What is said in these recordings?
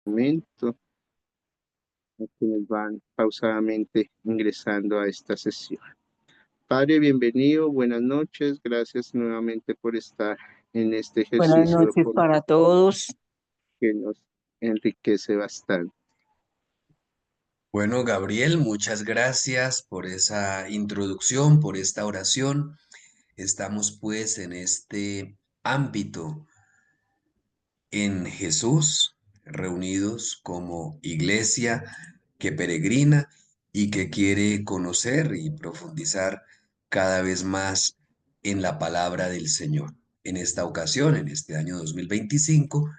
Momento, a quienes van pausadamente ingresando a esta sesión. Padre, bienvenido, buenas noches, gracias nuevamente por estar en este Buenas ejercicio noches para todos. que nos enriquece bastante. Bueno, Gabriel, muchas gracias por esa introducción, por esta oración. Estamos pues en este ámbito en Jesús, reunidos como iglesia que peregrina y que quiere conocer y profundizar cada vez más en la palabra del Señor. En esta ocasión, en este año 2025,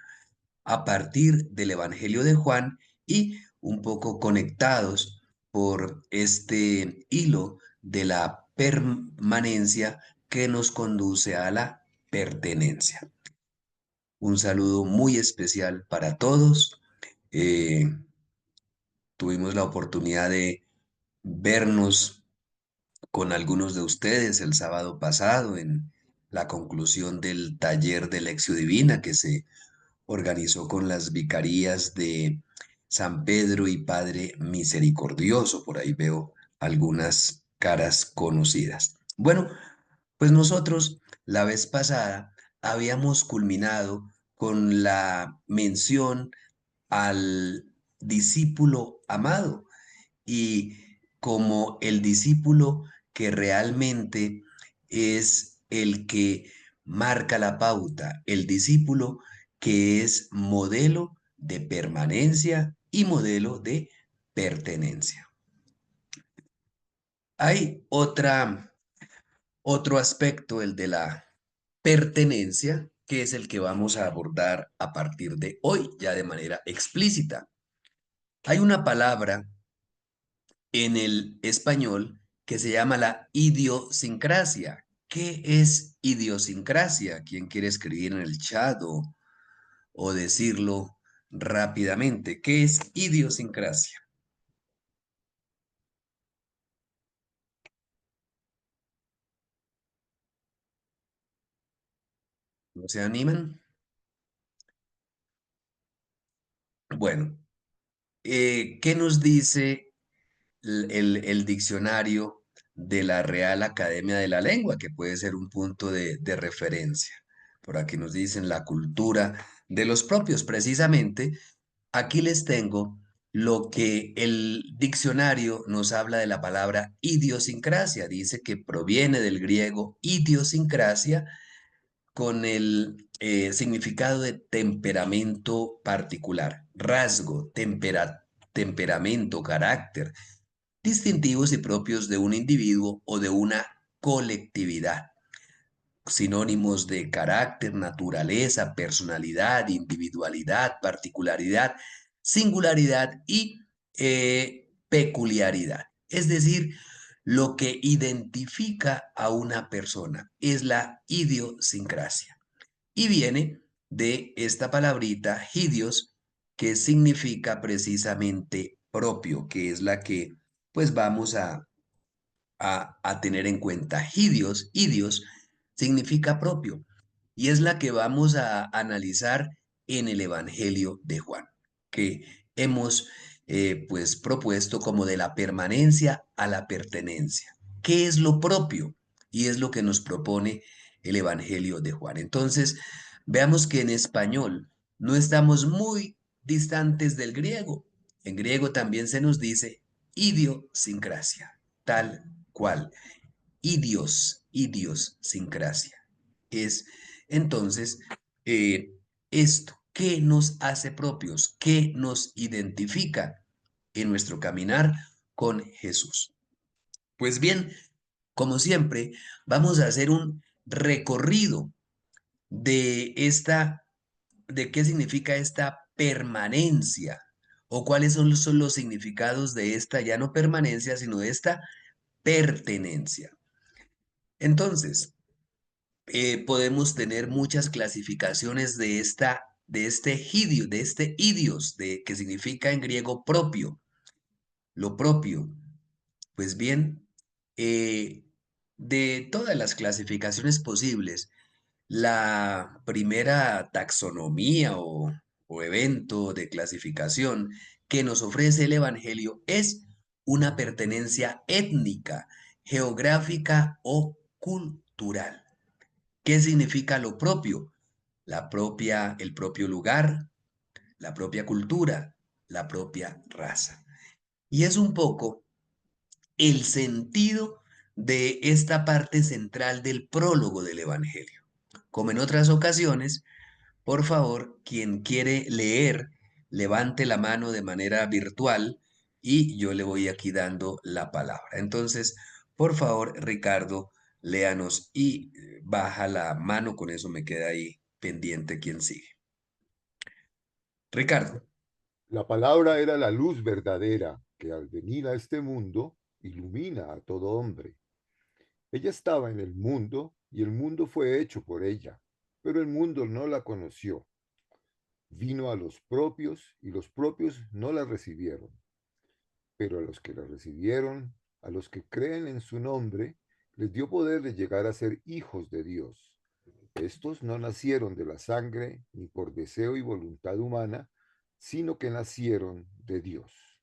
a partir del Evangelio de Juan y un poco conectados por este hilo de la permanencia que nos conduce a la pertenencia. Un saludo muy especial para todos. Eh, Tuvimos la oportunidad de vernos con algunos de ustedes el sábado pasado en la conclusión del taller de Lección Divina que se organizó con las vicarías de San Pedro y Padre Misericordioso. Por ahí veo algunas caras conocidas. Bueno, pues nosotros la vez pasada habíamos culminado con la mención al discípulo amado y como el discípulo que realmente es el que marca la pauta, el discípulo que es modelo de permanencia y modelo de pertenencia. Hay otro aspecto, el de la pertenencia, que es el que vamos a abordar a partir de hoy, ya de manera explícita. Hay una palabra en el español que se llama la idiosincrasia. ¿Qué es idiosincrasia? ¿Quién quiere escribir en el chat o decirlo rápidamente? ¿Qué es idiosincrasia? ¿No se animan? Bueno, ¿qué nos dice el diccionario de la Real Academia de la Lengua, que puede ser un punto de referencia? Por aquí nos dicen la cultura de los propios. Precisamente, aquí les tengo lo que el diccionario nos habla de la palabra idiosincrasia. Dice que proviene del griego idiosincrasia con el significado de temperamento particular, rasgo, temperamento, carácter, distintivos y propios de un individuo o de una colectividad. Sinónimos de carácter, naturaleza, personalidad, individualidad, particularidad, singularidad y peculiaridad. Es decir, lo que identifica a una persona es la idiosincrasia. Y viene de esta palabrita, idios, que significa precisamente propio, que es la que pues vamos a tener en cuenta. Idios significa propio y es la que vamos a analizar en el Evangelio de Juan, que hemos pues propuesto como de la permanencia a la pertenencia. ¿Qué es lo propio? Y es lo que nos propone el Evangelio de Juan. Entonces, veamos que en español no estamos muy distantes del griego. En griego también se nos dice idiosincrasia, tal cual. Idiosincrasia. Es entonces esto, ¿qué nos hace propios? ¿Qué nos identifica en nuestro caminar con Jesús? Pues bien, como siempre, vamos a hacer un recorrido de de qué significa esta permanencia o cuáles son los significados de esta ya no permanencia, sino de esta pertenencia. Entonces, podemos tener muchas clasificaciones de este idios, que significa en griego propio, lo propio. Pues bien, eh, de todas las clasificaciones posibles, la primera taxonomía o evento de clasificación que nos ofrece el Evangelio es una pertenencia étnica, geográfica o cultural. ¿Qué significa lo propio? El propio lugar, la propia cultura, la propia raza. Y es un poco el sentido de esta parte central del prólogo del Evangelio. Como en otras ocasiones, por favor, quien quiere leer, levante la mano de manera virtual y yo le voy aquí dando la palabra. Entonces, por favor, Ricardo, léanos y baja la mano, con eso me queda ahí pendiente quién sigue. Ricardo. La palabra era la luz verdadera que al venir a este mundo ilumina a todo hombre. Ella estaba en el mundo y el mundo fue hecho por ella, pero el mundo no la conoció. Vino a los propios y los propios no la recibieron. Pero a los que la recibieron, a los que creen en su nombre, les dio poder de llegar a ser hijos de Dios. Estos no nacieron de la sangre ni por deseo y voluntad humana, sino que nacieron de Dios.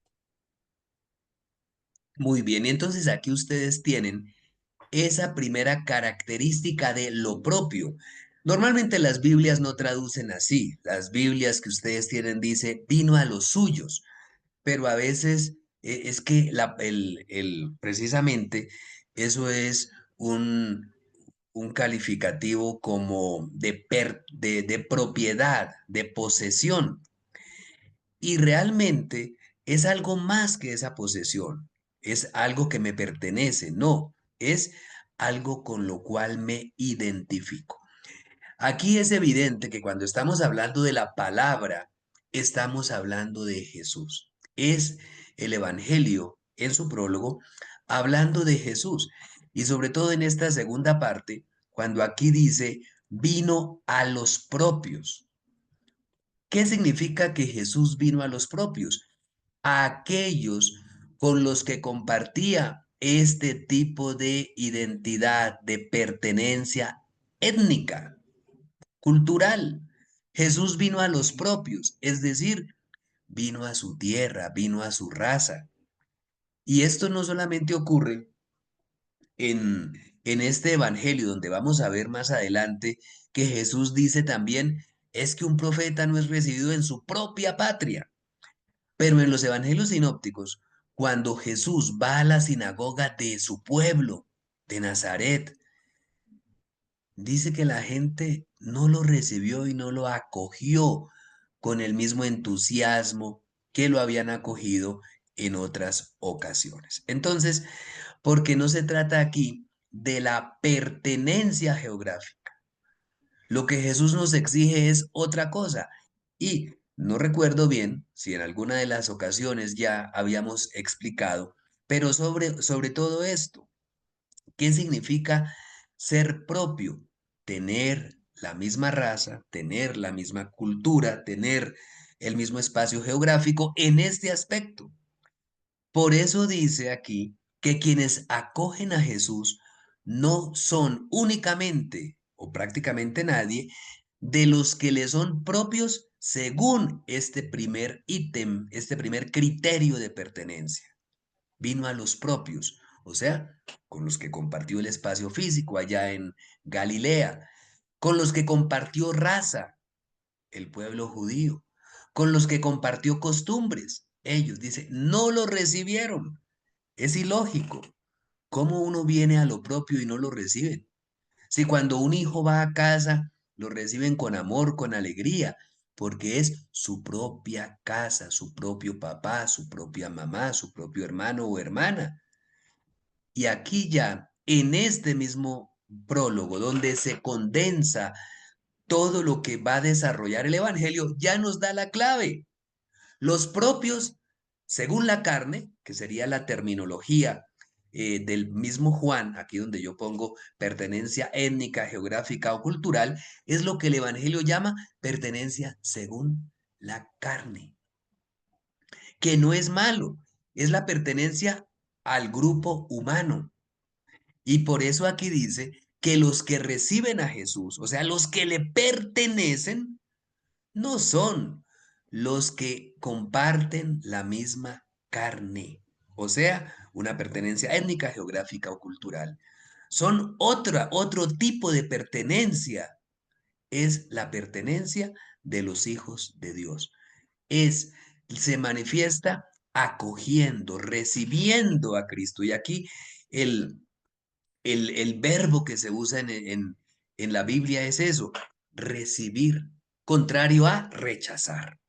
Muy bien, y entonces aquí ustedes tienen esa primera característica de lo propio. Normalmente las Biblias no traducen así. Las Biblias que ustedes tienen dice, vino a los suyos, pero a veces es que precisamente eso es un calificativo como de propiedad, de posesión. Y realmente es algo más que esa posesión, es algo que me pertenece, no, es algo con lo cual me identifico. Aquí es evidente que cuando estamos hablando de la palabra, estamos hablando de Jesús. Es el Evangelio en su prólogo hablando de Jesús. Y sobre todo en esta segunda parte, cuando aquí dice, vino a los propios. ¿Qué significa que Jesús vino a los propios? A aquellos con los que compartía este tipo de identidad, de pertenencia étnica, cultural. Jesús vino a los propios, es decir, vino a su tierra, vino a su raza. Y esto no solamente ocurre en, en este evangelio, donde vamos a ver más adelante que Jesús dice también, es que un profeta no es recibido en su propia patria. Pero en los evangelios sinópticos, cuando Jesús va a la sinagoga de su pueblo, de Nazaret, dice que la gente no lo recibió y no lo acogió con el mismo entusiasmo que lo habían acogido en otras ocasiones. Entonces, porque no se trata aquí de la pertenencia geográfica. Lo que Jesús nos exige es otra cosa. Y no recuerdo bien si en alguna de las ocasiones ya habíamos explicado, pero sobre todo esto, ¿qué significa ser propio? Tener la misma raza, tener la misma cultura, tener el mismo espacio geográfico en este aspecto. Por eso dice aquí que quienes acogen a Jesús no son únicamente o prácticamente nadie de los que le son propios según este primer ítem, este primer criterio de pertenencia. Vino a los propios, o sea, con los que compartió el espacio físico allá en Galilea, con los que compartió raza, el pueblo judío, con los que compartió costumbres. Ellos, dice, no lo recibieron. Es ilógico. ¿Cómo uno viene a lo propio y no lo reciben? Si cuando un hijo va a casa, lo reciben con amor, con alegría, porque es su propia casa, su propio papá, su propia mamá, su propio hermano o hermana. Y aquí ya, en este mismo prólogo, donde se condensa todo lo que va a desarrollar el Evangelio, ya nos da la clave. Los propios, según la carne, que sería la terminología del mismo Juan, aquí donde yo pongo pertenencia étnica, geográfica o cultural, es lo que el Evangelio llama pertenencia según la carne, que no es malo, es la pertenencia al grupo humano. Y por eso aquí dice que los que reciben a Jesús, o sea, los que le pertenecen, no son los que comparten la misma carne, o sea, una pertenencia étnica, geográfica o cultural. Son otro tipo de pertenencia. Es la pertenencia de los hijos de Dios. Se manifiesta acogiendo, recibiendo a Cristo. Y aquí el, el verbo que se usa en la Biblia es eso, recibir, contrario a rechazar.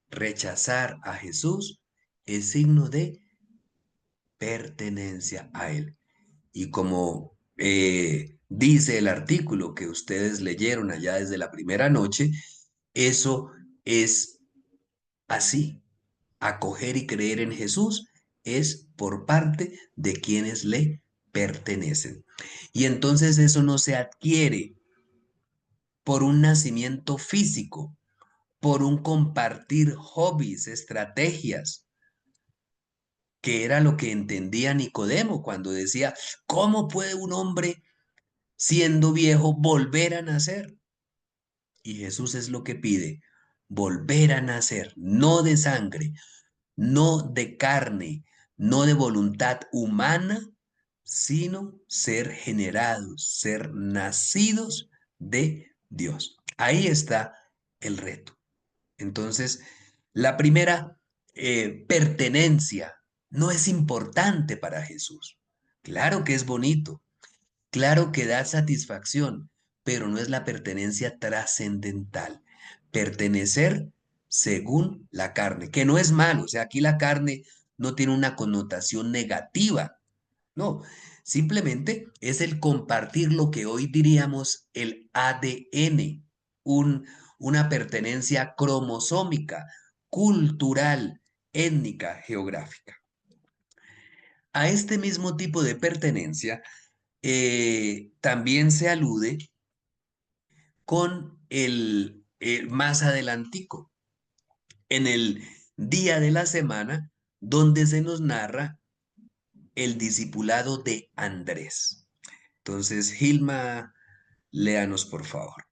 Rechazar a Jesús es signo de pertenencia a Él. Y como dice el artículo que ustedes leyeron allá desde la primera noche, eso es así. Acoger y creer en Jesús es por parte de quienes le pertenecen. Y entonces eso no se adquiere por un nacimiento físico, por un compartir hobbies, estrategias, que era lo que entendía Nicodemo cuando decía, ¿cómo puede un hombre siendo viejo volver a nacer? Y Jesús es lo que pide, volver a nacer, no de sangre, no de carne, no de voluntad humana, sino ser generados, ser nacidos de Dios. Ahí está el reto. Entonces, la primera pertenencia no es importante para Jesús. Claro que es bonito, claro que da satisfacción, pero no es la pertenencia trascendental. Pertenecer según la carne, que no es malo, o sea, aquí la carne no tiene una connotación negativa, no, simplemente es el compartir lo que hoy diríamos el ADN, una pertenencia cromosómica, cultural, étnica, geográfica. A este mismo tipo de pertenencia también se alude con el más adelantico, en el día de la semana, donde se nos narra el discipulado de Andrés. Entonces, Gilma, léanos por favor.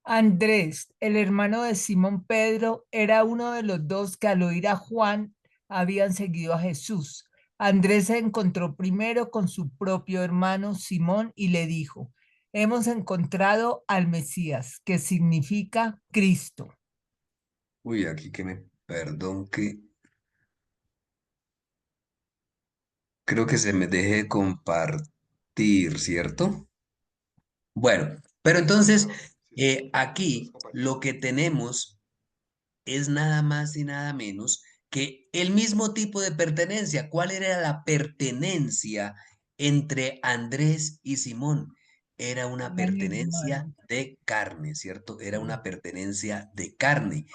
Andrés, el hermano de Simón Pedro, era uno de los dos que al oír a Juan habían seguido a Jesús. Andrés se encontró primero con su propio hermano Simón y le dijo, hemos encontrado al Mesías, que significa Cristo. Uy, aquí que me perdón que creo que se me deje compartir, ¿cierto? Bueno, pero entonces aquí lo que tenemos es nada más y nada menos que el mismo tipo de pertenencia. ¿Cuál era la pertenencia entre Andrés y Simón? Era una Eran pertenencia hermanos. de carne, ¿cierto? Era una pertenencia de carne,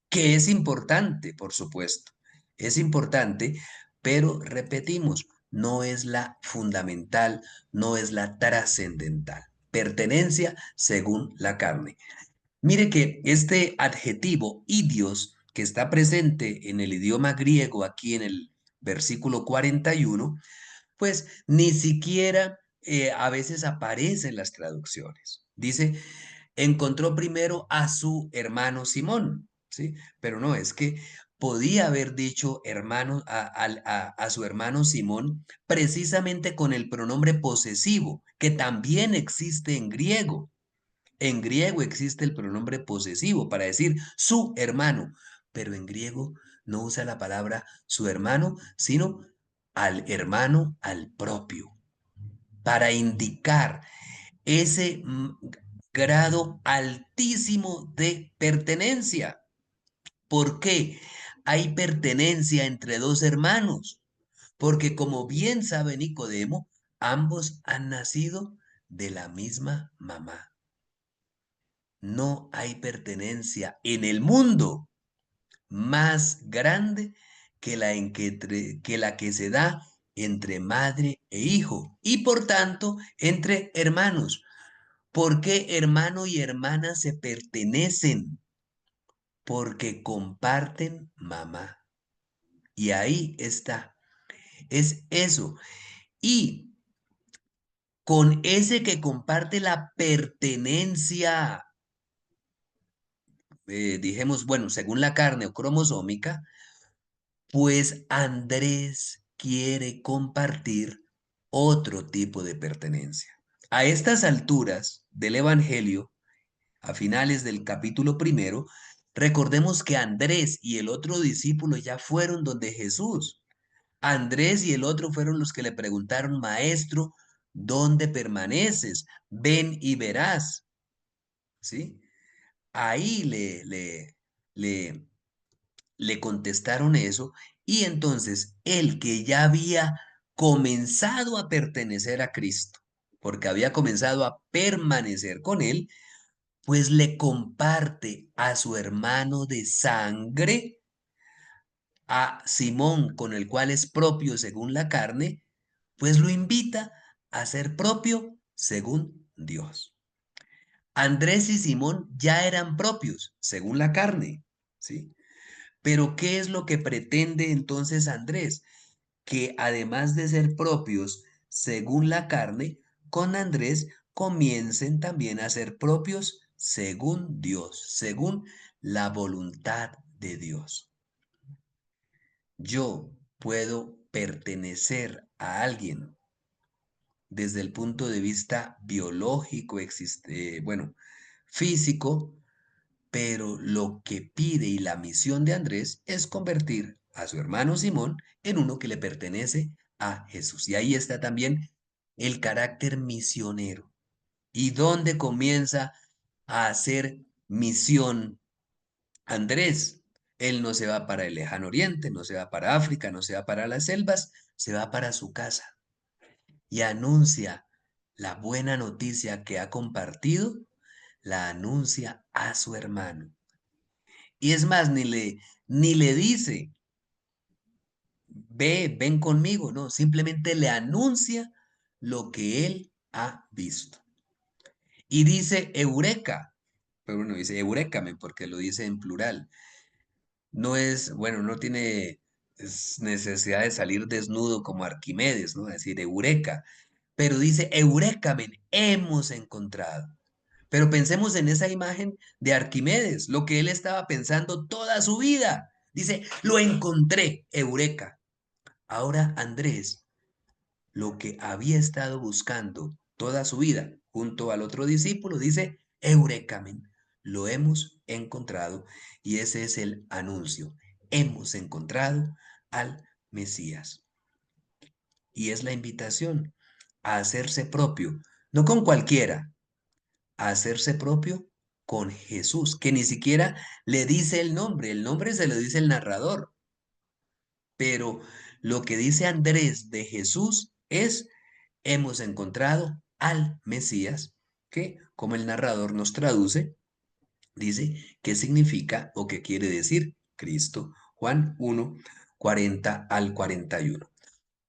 que es importante, por supuesto. Es importante, pero repetimos, no es la fundamental, no es la trascendental. Pertenencia según la carne. Mire que este adjetivo idios que está presente en el idioma griego aquí en el versículo 41, pues ni siquiera a veces aparece en las traducciones. Dice, encontró primero a su hermano Simón, ¿sí? Pero no, es que podía haber dicho hermano a su hermano Simón precisamente con el pronombre posesivo, que también existe en griego. En griego existe el pronombre posesivo para decir su hermano, pero en griego no usa la palabra su hermano, sino al hermano, al propio, para indicar ese grado altísimo de pertenencia. ¿Por qué? Hay pertenencia entre dos hermanos, porque como bien sabe Nicodemo, ambos han nacido de la misma mamá. No hay pertenencia en el mundo más grande que que la que se da entre madre e hijo y por tanto entre hermanos. ¿Por qué hermano y hermana se pertenecen? Porque comparten mamá. Y ahí está. Es eso. Y con ese que comparte la pertenencia, dijemos, bueno, según la carne o cromosómica, pues Andrés quiere compartir otro tipo de pertenencia. A estas alturas del Evangelio, a finales del capítulo primero, recordemos que Andrés y el otro discípulo ya fueron donde Jesús. Andrés y el otro fueron los que le preguntaron, Maestro, ¿dónde permaneces? Ven y verás. ¿Sí? Ahí le, le contestaron eso y entonces el que ya había comenzado a pertenecer a Cristo, porque había comenzado a permanecer con él, pues le comparte a su hermano de sangre, a Simón, con el cual es propio según la carne, pues lo invita a ser propio según Dios. Andrés y Simón ya eran propios según la carne, ¿sí? Pero ¿qué es lo que pretende entonces Andrés? Que además de ser propios según la carne, con Andrés comiencen también a ser propios según Dios, según la voluntad de Dios. Yo puedo pertenecer a alguien desde el punto de vista biológico, bueno, físico, pero lo que pide y la misión de Andrés es convertir a su hermano Simón en uno que le pertenece a Jesús. Y ahí está también el carácter misionero. ¿Y dónde comienza a hacer misión Andrés? Él no se va para el lejano oriente, no se va para África, no se va para las selvas, se va para su casa y anuncia la buena noticia que ha compartido, la anuncia a su hermano. Y es más, ni le dice, ven conmigo, no, simplemente le anuncia lo que él ha visto. Y dice eureka, pero bueno, dice eurécame porque lo dice en plural. No es, bueno, no tiene necesidad de salir desnudo como Arquimedes, ¿no? Es decir, eureka, pero dice eurécamen, hemos encontrado. Pero pensemos en esa imagen de Arquimedes, lo que él estaba pensando toda su vida. Dice, lo encontré, eureka. Ahora Andrés, lo que había estado buscando toda su vida junto al otro discípulo, dice, eurecamen, lo hemos encontrado. Y ese es el anuncio. Hemos encontrado al Mesías. Y es la invitación a hacerse propio, no con cualquiera, a hacerse propio con Jesús, que ni siquiera le dice el nombre se lo dice el narrador, pero lo que dice Andrés de Jesús es, hemos encontrado al Mesías, que como el narrador nos traduce, dice qué significa o qué quiere decir Cristo. Juan 1, 40 al 41.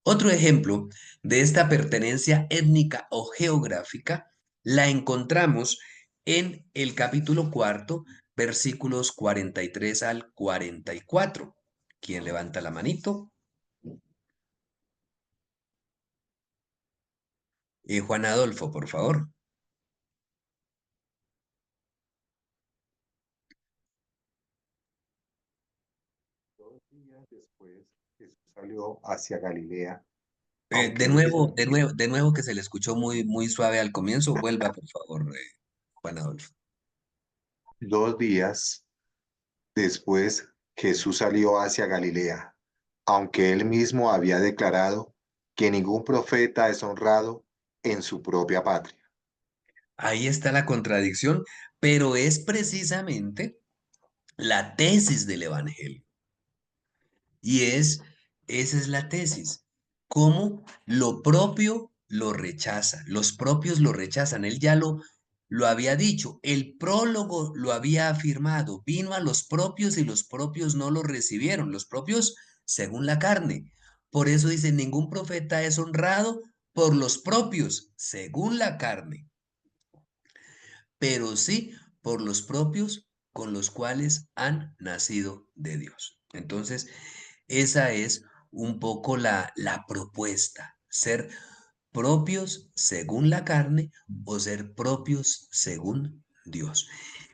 Otro ejemplo de esta pertenencia étnica o geográfica la encontramos en el capítulo cuarto, versículos 43 al 44. ¿Quién levanta la manito? Juan Adolfo, por favor. 2 días después, Jesús salió hacia Galilea, aunque él mismo, De nuevo que se le escuchó muy suave al comienzo. Vuelva, por favor, Juan Adolfo. 2 días después, Jesús salió hacia Galilea, aunque él mismo había declarado que ningún profeta es honrado en su propia patria. Ahí está la contradicción, pero es precisamente la tesis del Evangelio. Y esa es la tesis. Cómo lo propio lo rechaza, los propios lo rechazan. Él ya lo había dicho, el prólogo lo había afirmado, vino a los propios y los propios no lo recibieron, los propios según la carne. Por eso dice, ningún profeta es honrado por los propios según la carne, pero sí por los propios con los cuales han nacido de Dios. Entonces, esa es un poco la propuesta, ser propios según la carne o ser propios según Dios.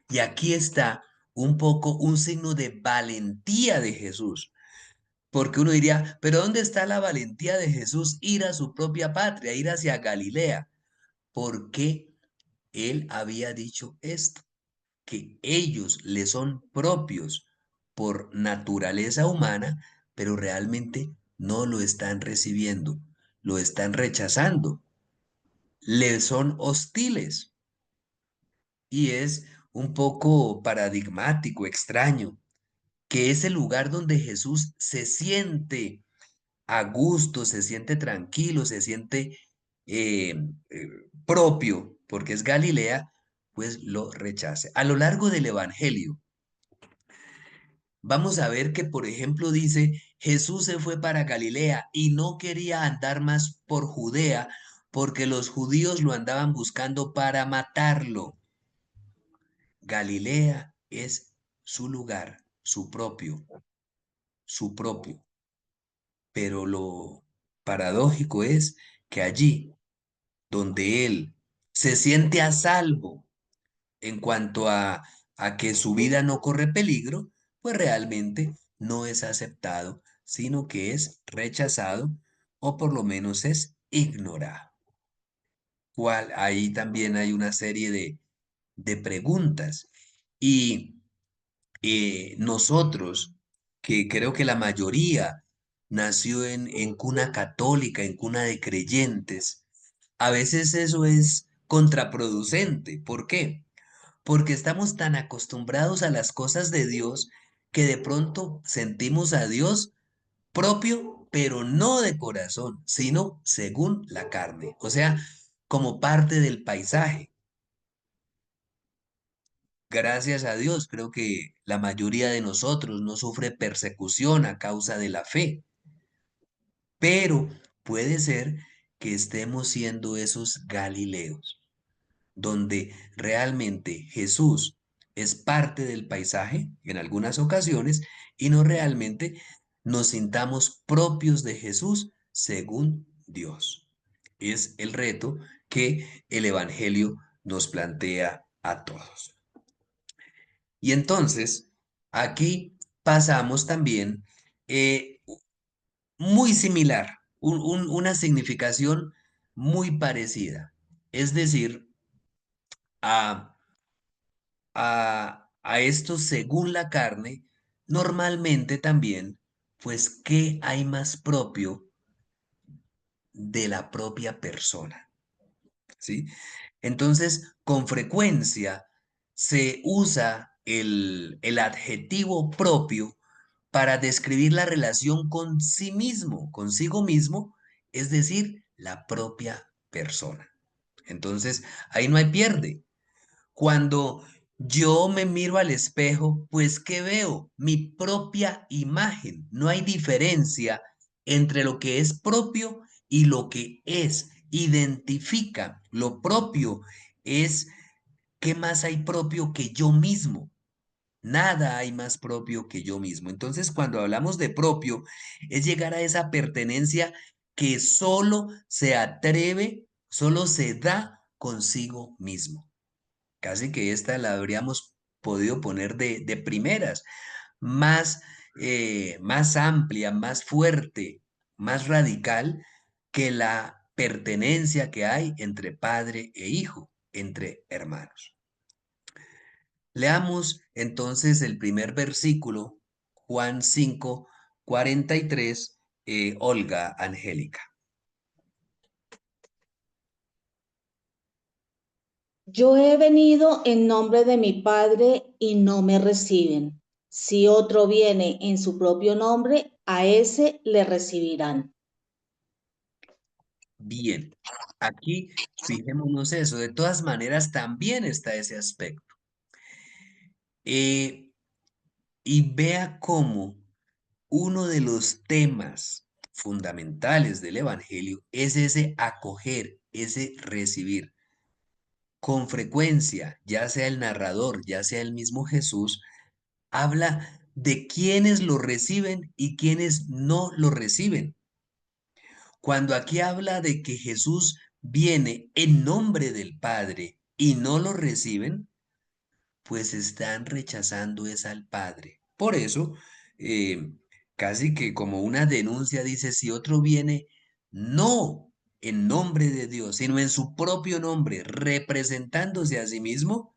Y aquí está un poco un signo de valentía de Jesús. Porque uno diría, pero ¿dónde está la valentía de Jesús ir a su propia patria, ir hacia Galilea? Porque él había dicho esto, que ellos le son propios por naturaleza humana, pero realmente no lo están recibiendo, lo están rechazando, le son hostiles. Y es un poco paradigmático, extraño, que es el lugar donde Jesús se siente a gusto, se siente tranquilo, se siente eh, eh, propio, porque es Galilea, pues lo rechace. A lo largo del Evangelio, vamos a ver que, por ejemplo, dice, Jesús se fue para Galilea y no quería andar más por Judea porque los judíos lo andaban buscando para matarlo. Galilea es su lugar, su propio, su propio. Pero lo paradójico es que allí donde él se siente a salvo en cuanto a que su vida no corre peligro, pues realmente no es aceptado, sino que es rechazado o por lo menos es ignorado. Ahí también hay una serie de preguntas. Y nosotros, que creo que la mayoría nació en cuna católica, en cuna de creyentes, a veces eso es contraproducente. ¿Por qué? Porque estamos tan acostumbrados a las cosas de Dios que de pronto sentimos a Dios propio, pero no de corazón, sino según la carne, o sea, como parte del paisaje. Gracias a Dios, creo que la mayoría de nosotros no sufre persecución a causa de la fe, pero puede ser que estemos siendo esos Galileos, donde realmente Jesús es parte del paisaje en algunas ocasiones y no realmente nos sintamos propios de Jesús según Dios. Es el reto que el Evangelio nos plantea a todos. Y entonces, aquí pasamos también muy similar, una significación muy parecida. Es decir, a, a esto según la carne, normalmente también, pues, ¿qué hay más propio de la propia persona? ¿Sí? Entonces, con frecuencia se usa el adjetivo propio para describir la relación con sí mismo, consigo mismo, es decir, la propia persona. Entonces, ahí no hay pierde. Cuando yo me miro al espejo, pues ¿qué veo? Mi propia imagen. No hay diferencia entre lo que es propio y lo que es. Identifica lo propio es ¿qué más hay propio que yo mismo? Nada hay más propio que yo mismo. Entonces, cuando hablamos de propio, es llegar a esa pertenencia que solo se atreve, solo se da consigo mismo. Casi que esta la habríamos podido poner de primeras, más, más amplia, más fuerte, más radical que la pertenencia que hay entre padre e hijo, entre hermanos. Leamos entonces el primer versículo, Juan 5, 43, Olga Angélica. Yo he venido en nombre de mi Padre y no me reciben. Si otro viene en su propio nombre, a ese le recibirán. Bien, aquí fijémonos eso. De todas maneras, también está ese aspecto. Eh, y vea cómo uno de los temas fundamentales del Evangelio es ese acoger, ese recibir. Con frecuencia, ya sea el narrador, ya sea el mismo Jesús, habla de quienes lo reciben y quienes no lo reciben. Cuando aquí habla de que Jesús viene en nombre del Padre y no lo reciben, pues están rechazando es al Padre. Por eso, eh, casi que como una denuncia dice, si otro viene, no en nombre de Dios, sino en su propio nombre, representándose a sí mismo,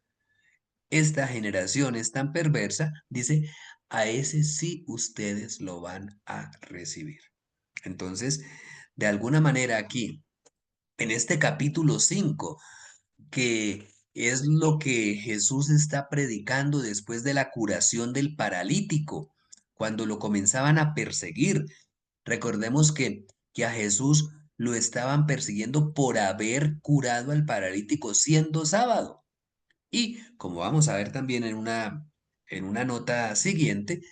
esta generación es tan perversa, dice, a ese sí ustedes lo van a recibir. Entonces, de alguna manera aquí, en este capítulo 5 que es lo que Jesús está predicando después de la curación del paralítico, cuando lo comenzaban a perseguir. Recordemos que a Jesús lo estaban persiguiendo por haber curado al paralítico siendo sábado. Y como vamos a ver también en una nota siguiente,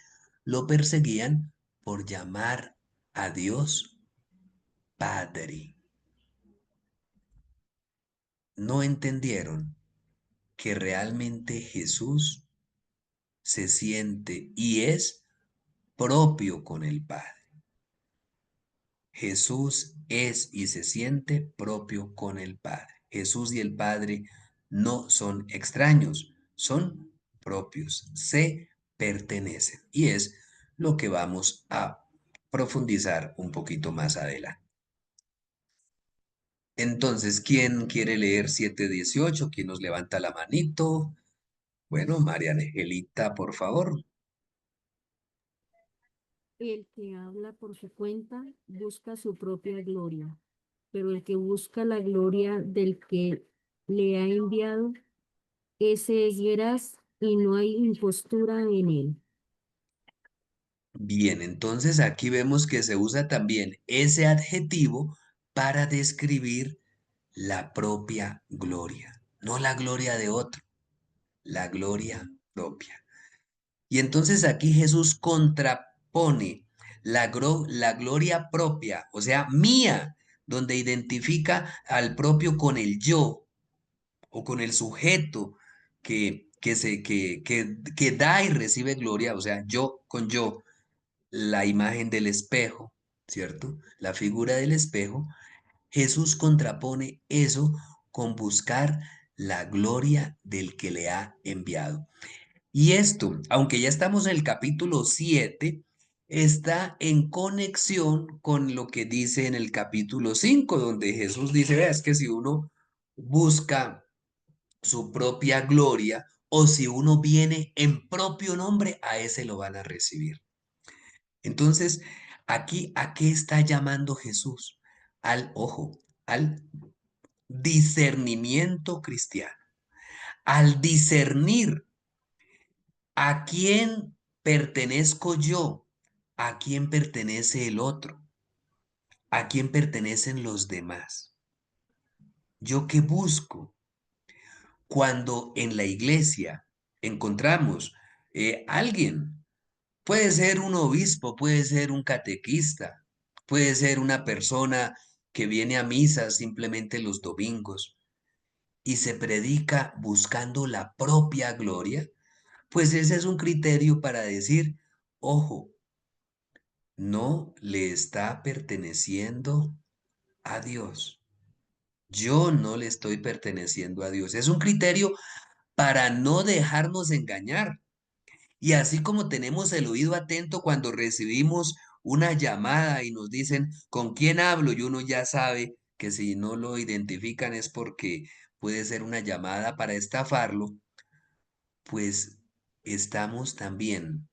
lo perseguían por llamar a Dios Padre. No entendieron que realmente Jesús se siente y es propio con el Padre. Jesús es y se siente propio con el Padre. Jesús y el Padre no son extraños, son propios, se pertenecen. Y es lo que vamos a profundizar un poquito más adelante. Entonces, ¿quién quiere leer 7:18? ¿Quién nos levanta la manito? Bueno, María Angelita, por favor. El que habla por su cuenta busca su propia gloria, pero el que busca la gloria del que le ha enviado, ese es veraz y no hay impostura en él. Bien, entonces aquí vemos que se usa también ese adjetivo para describir la propia gloria, no la gloria de otro, la gloria propia. Y entonces aquí Jesús contrapone la gloria propia, o sea, mía, donde identifica al propio con el yo o con el sujeto que da y recibe gloria, o sea, yo con yo, la imagen del espejo, ¿cierto? La figura del espejo. Jesús contrapone eso con buscar la gloria del que le ha enviado. Y esto, aunque ya estamos en el capítulo 7, está en conexión con lo que dice en el capítulo 5, donde Jesús dice, vea, es que si uno busca su propia gloria o si uno viene en propio nombre, a ese lo van a recibir. Entonces, aquí, ¿a qué está llamando Jesús? Al ojo, al discernimiento cristiano, al discernir a quién pertenezco yo, a quién pertenece el otro, a quién pertenecen los demás. ¿Yo qué busco? Cuando en la iglesia encontramos alguien, puede ser un obispo, puede ser un catequista, puede ser una persona que viene a misa simplemente los domingos y se predica buscando la propia gloria, pues ese es un criterio para decir, ojo, no le está perteneciendo a Dios. Yo no le estoy perteneciendo a Dios. Es un criterio para no dejarnos engañar. Y así como tenemos el oído atento cuando recibimos una llamada y nos dicen con quién hablo, y uno ya sabe que si no lo identifican es porque puede ser una llamada para estafarlo, pues estamos también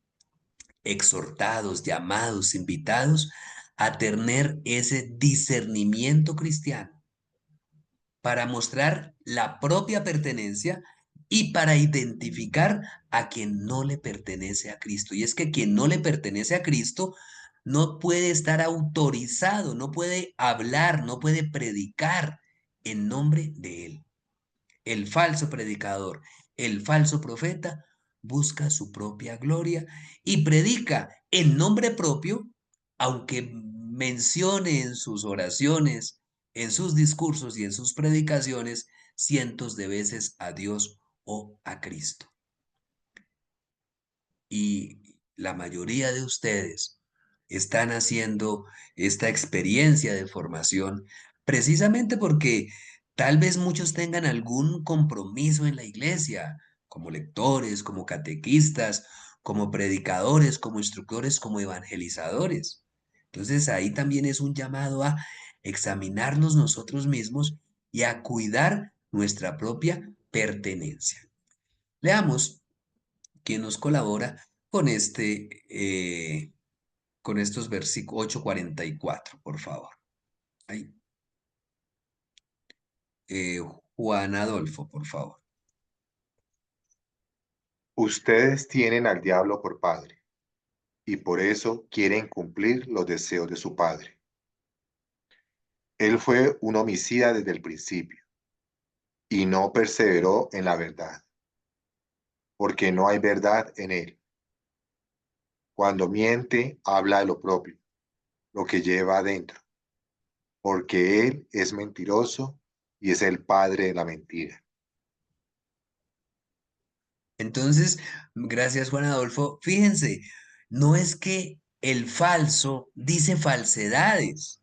exhortados, llamados, invitados a tener ese discernimiento cristiano para mostrar la propia pertenencia y para identificar a quien no le pertenece a Cristo. Y es que quien no le pertenece a Cristo no puede estar autorizado, no puede hablar, no puede predicar en nombre de Él. El falso predicador, el falso profeta, busca su propia gloria y predica en nombre propio, aunque mencione en sus oraciones, en sus discursos y en sus predicaciones cientos de veces a Dios o a Cristo. Y la mayoría de ustedes están haciendo esta experiencia de formación precisamente porque tal vez muchos tengan algún compromiso en la iglesia, como lectores, como catequistas, como predicadores, como instructores, como evangelizadores. Entonces ahí también es un llamado a examinarnos nosotros mismos y a cuidar nuestra propia pertenencia. Leamos quién nos colabora con con estos versículos 8:44, por favor. Ahí. Juan Adolfo, por favor. Ustedes tienen al diablo por padre, y por eso quieren cumplir los deseos de su padre. Él fue un homicida desde el principio, y no perseveró en la verdad, porque no hay verdad en él. Cuando miente, habla de lo propio, lo que lleva adentro, porque él es mentiroso y es el padre de la mentira. Entonces, gracias Juan Adolfo. Fíjense, no es que el falso dice falsedades,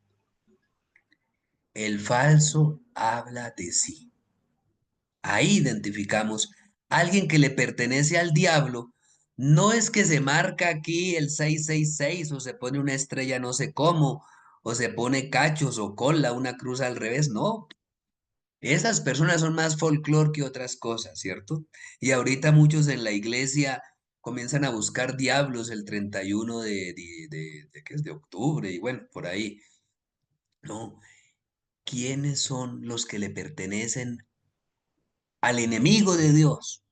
el falso habla de sí. Ahí identificamos a alguien que le pertenece al diablo. No es que se marca aquí el 666 o se pone una estrella no sé cómo, o se pone cachos o cola, una cruz al revés, no. Esas personas son más folclore que otras cosas, ¿cierto? Y ahorita muchos en la iglesia comienzan a buscar diablos el 31 ¿qué es? De octubre y bueno, por ahí. No, ¿quiénes son los que le pertenecen al enemigo de Dios,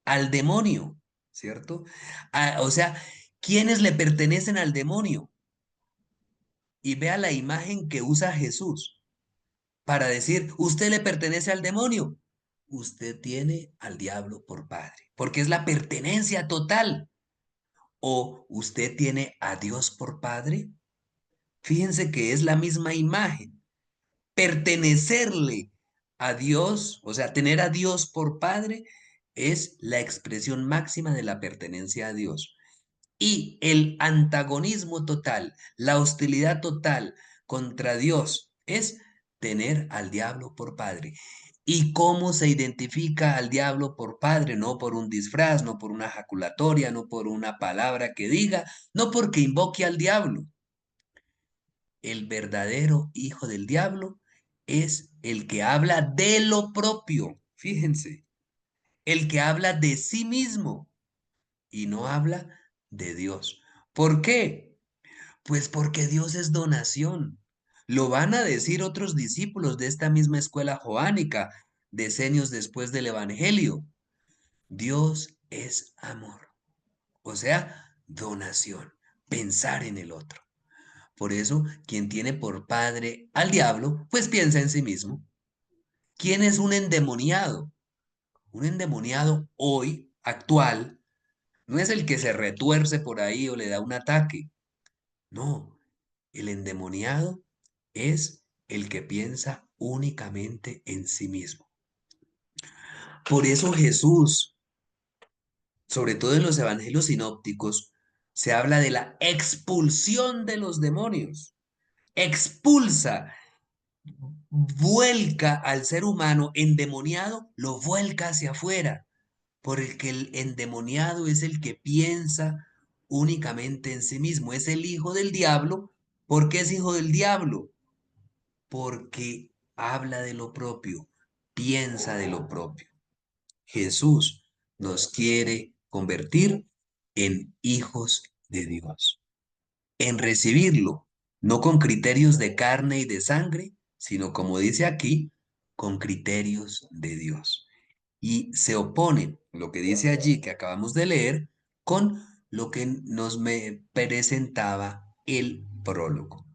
al demonio, ¿cierto? O sea, ¿quiénes le pertenecen al demonio? Y vea la imagen que usa Jesús para decir, usted le pertenece al demonio. Usted tiene al diablo por padre, porque es la pertenencia total. O usted tiene a Dios por padre. Fíjense que es la misma imagen. Pertenecerle a Dios, o sea, tener a Dios por padre, es la expresión máxima de la pertenencia a Dios. Y el antagonismo total, la hostilidad total contra Dios es tener al diablo por padre. ¿Y cómo se identifica al diablo por padre? No por un disfraz, no por una jaculatoria, no por una palabra que diga, no porque invoque al diablo. El verdadero hijo del diablo es el que habla de lo propio, fíjense, el que habla de sí mismo y no habla de Dios. ¿Por qué? Pues porque Dios es donación. Lo van a decir otros discípulos de esta misma escuela joánica, decenios después del Evangelio. Dios es amor, o sea, donación, pensar en el otro. Por eso, quien tiene por padre al diablo, pues piensa en sí mismo. ¿Quién es un endemoniado? Un endemoniado hoy, actual, no es el que se retuerce por ahí o le da un ataque. No, el endemoniado es el que piensa únicamente en sí mismo. Por eso Jesús, sobre todo en los evangelios sinópticos, se habla de la expulsión de los demonios. Expulsa, vuelca al ser humano endemoniado, lo vuelca hacia afuera, porque el endemoniado es el que piensa únicamente en sí mismo, es el hijo del diablo. ¿Por qué es hijo del diablo? Porque habla de lo propio, piensa de lo propio. Jesús nos quiere convertir en hijos de Dios, en recibirlo, no con criterios de carne y de sangre, sino como dice aquí, con criterios de Dios. Y se opone lo que dice allí que acabamos de leer con lo que nos me presentaba el prólogo,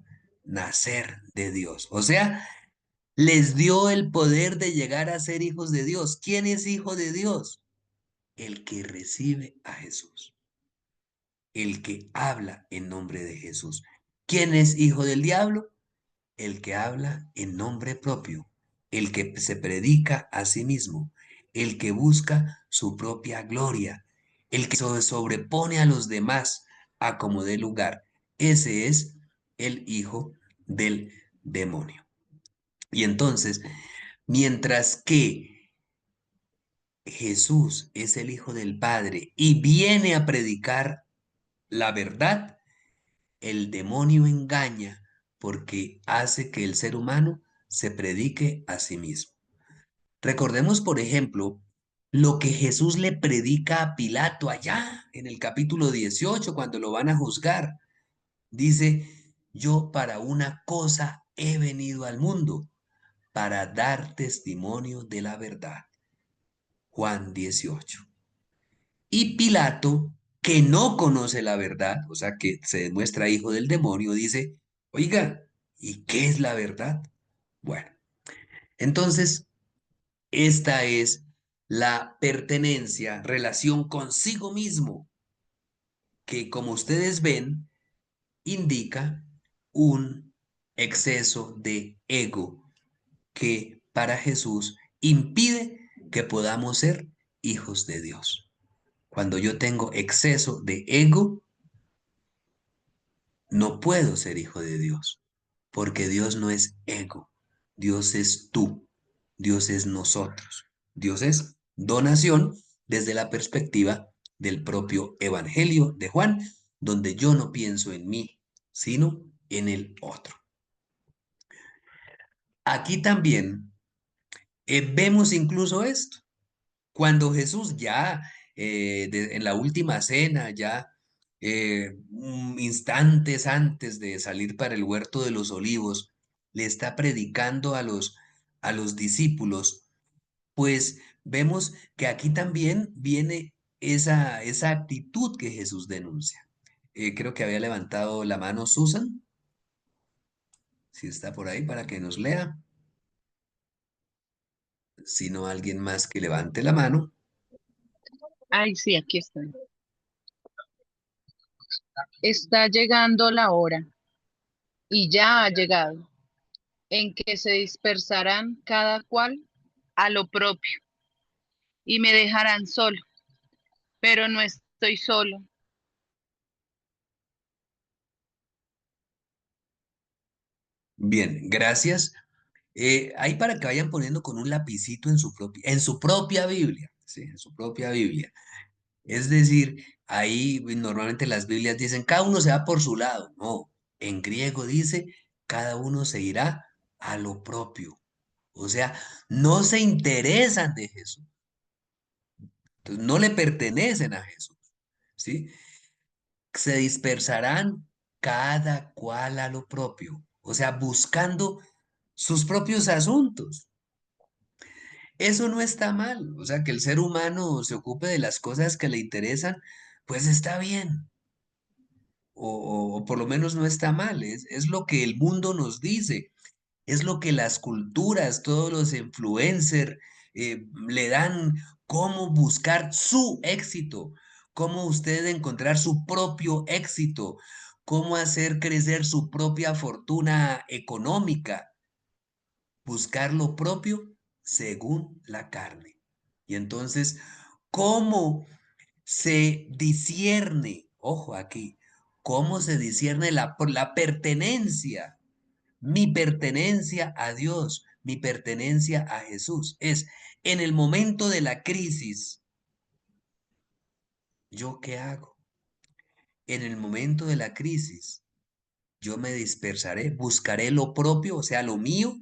nacer de Dios. O sea, les dio el poder de llegar a ser hijos de Dios. ¿Quién es hijo de Dios? El que recibe a Jesús, el que habla en nombre de Jesús. ¿Quién es hijo del diablo? El que habla en nombre propio, el que se predica a sí mismo, el que busca su propia gloria, el que se sobrepone a los demás a como dé lugar. Ese es el hijo del demonio. Y entonces, mientras que Jesús es el Hijo del Padre y viene a predicar la verdad, el demonio engaña porque hace que el ser humano se predique a sí mismo. Recordemos, por ejemplo, lo que Jesús le predica a Pilato allá en el capítulo 18, cuando lo van a juzgar. Dice, yo para una cosa he venido al mundo, para dar testimonio de la verdad. Juan 18. Y Pilato, que no conoce la verdad, o sea, que se demuestra hijo del demonio, dice, oiga, ¿y qué es la verdad? Bueno, entonces, esta es la pertenencia, relación consigo mismo, que como ustedes ven, indica un exceso de ego que para Jesús impide que podamos ser hijos de Dios. Cuando yo tengo exceso de ego, no puedo ser hijo de Dios, porque Dios no es ego, Dios es tú, Dios es nosotros, Dios es donación desde la perspectiva del propio Evangelio de Juan, donde yo no pienso en mí, sino en el otro. Aquí también vemos incluso esto. Cuando Jesús ya en la última cena, ya instantes antes de salir para el huerto de los olivos, le está predicando a los discípulos, pues vemos que aquí también viene esa actitud que Jesús denuncia. Creo que había levantado la mano Susan, si está por ahí para que nos lea. Si no, alguien más que levante la mano. Ay, sí, aquí estoy. Está llegando la hora, y ya ha llegado, en que se dispersarán cada cual a lo propio, y me dejarán solo, pero no estoy solo. Bien, gracias. Ahí para que vayan poniendo con un lapicito en su propia Biblia, ¿sí? En su propia Biblia. Es decir, ahí normalmente las Biblias dicen, cada uno se va por su lado. No, en griego dice, cada uno se irá a lo propio. O sea, no se interesan de Jesús. Entonces, no le pertenecen a Jesús, ¿sí? Se dispersarán cada cual a lo propio. O sea, buscando sus propios asuntos. Eso no está mal, o sea, que el ser humano se ocupe de las cosas que le interesan, pues está bien, o por lo menos no está mal, es lo que el mundo nos dice, es lo que las culturas, todos los influencers le dan, cómo buscar su éxito, cómo usted encontrar su propio éxito, cómo hacer crecer su propia fortuna económica, buscar lo propio según la carne. Y entonces, ¿cómo se discierne? Ojo aquí, ¿cómo se discierne la pertenencia? Mi pertenencia a Dios, mi pertenencia a Jesús. Es en el momento de la crisis, ¿yo qué hago? En el momento de la crisis, yo me dispersaré, buscaré lo propio, o sea, lo mío,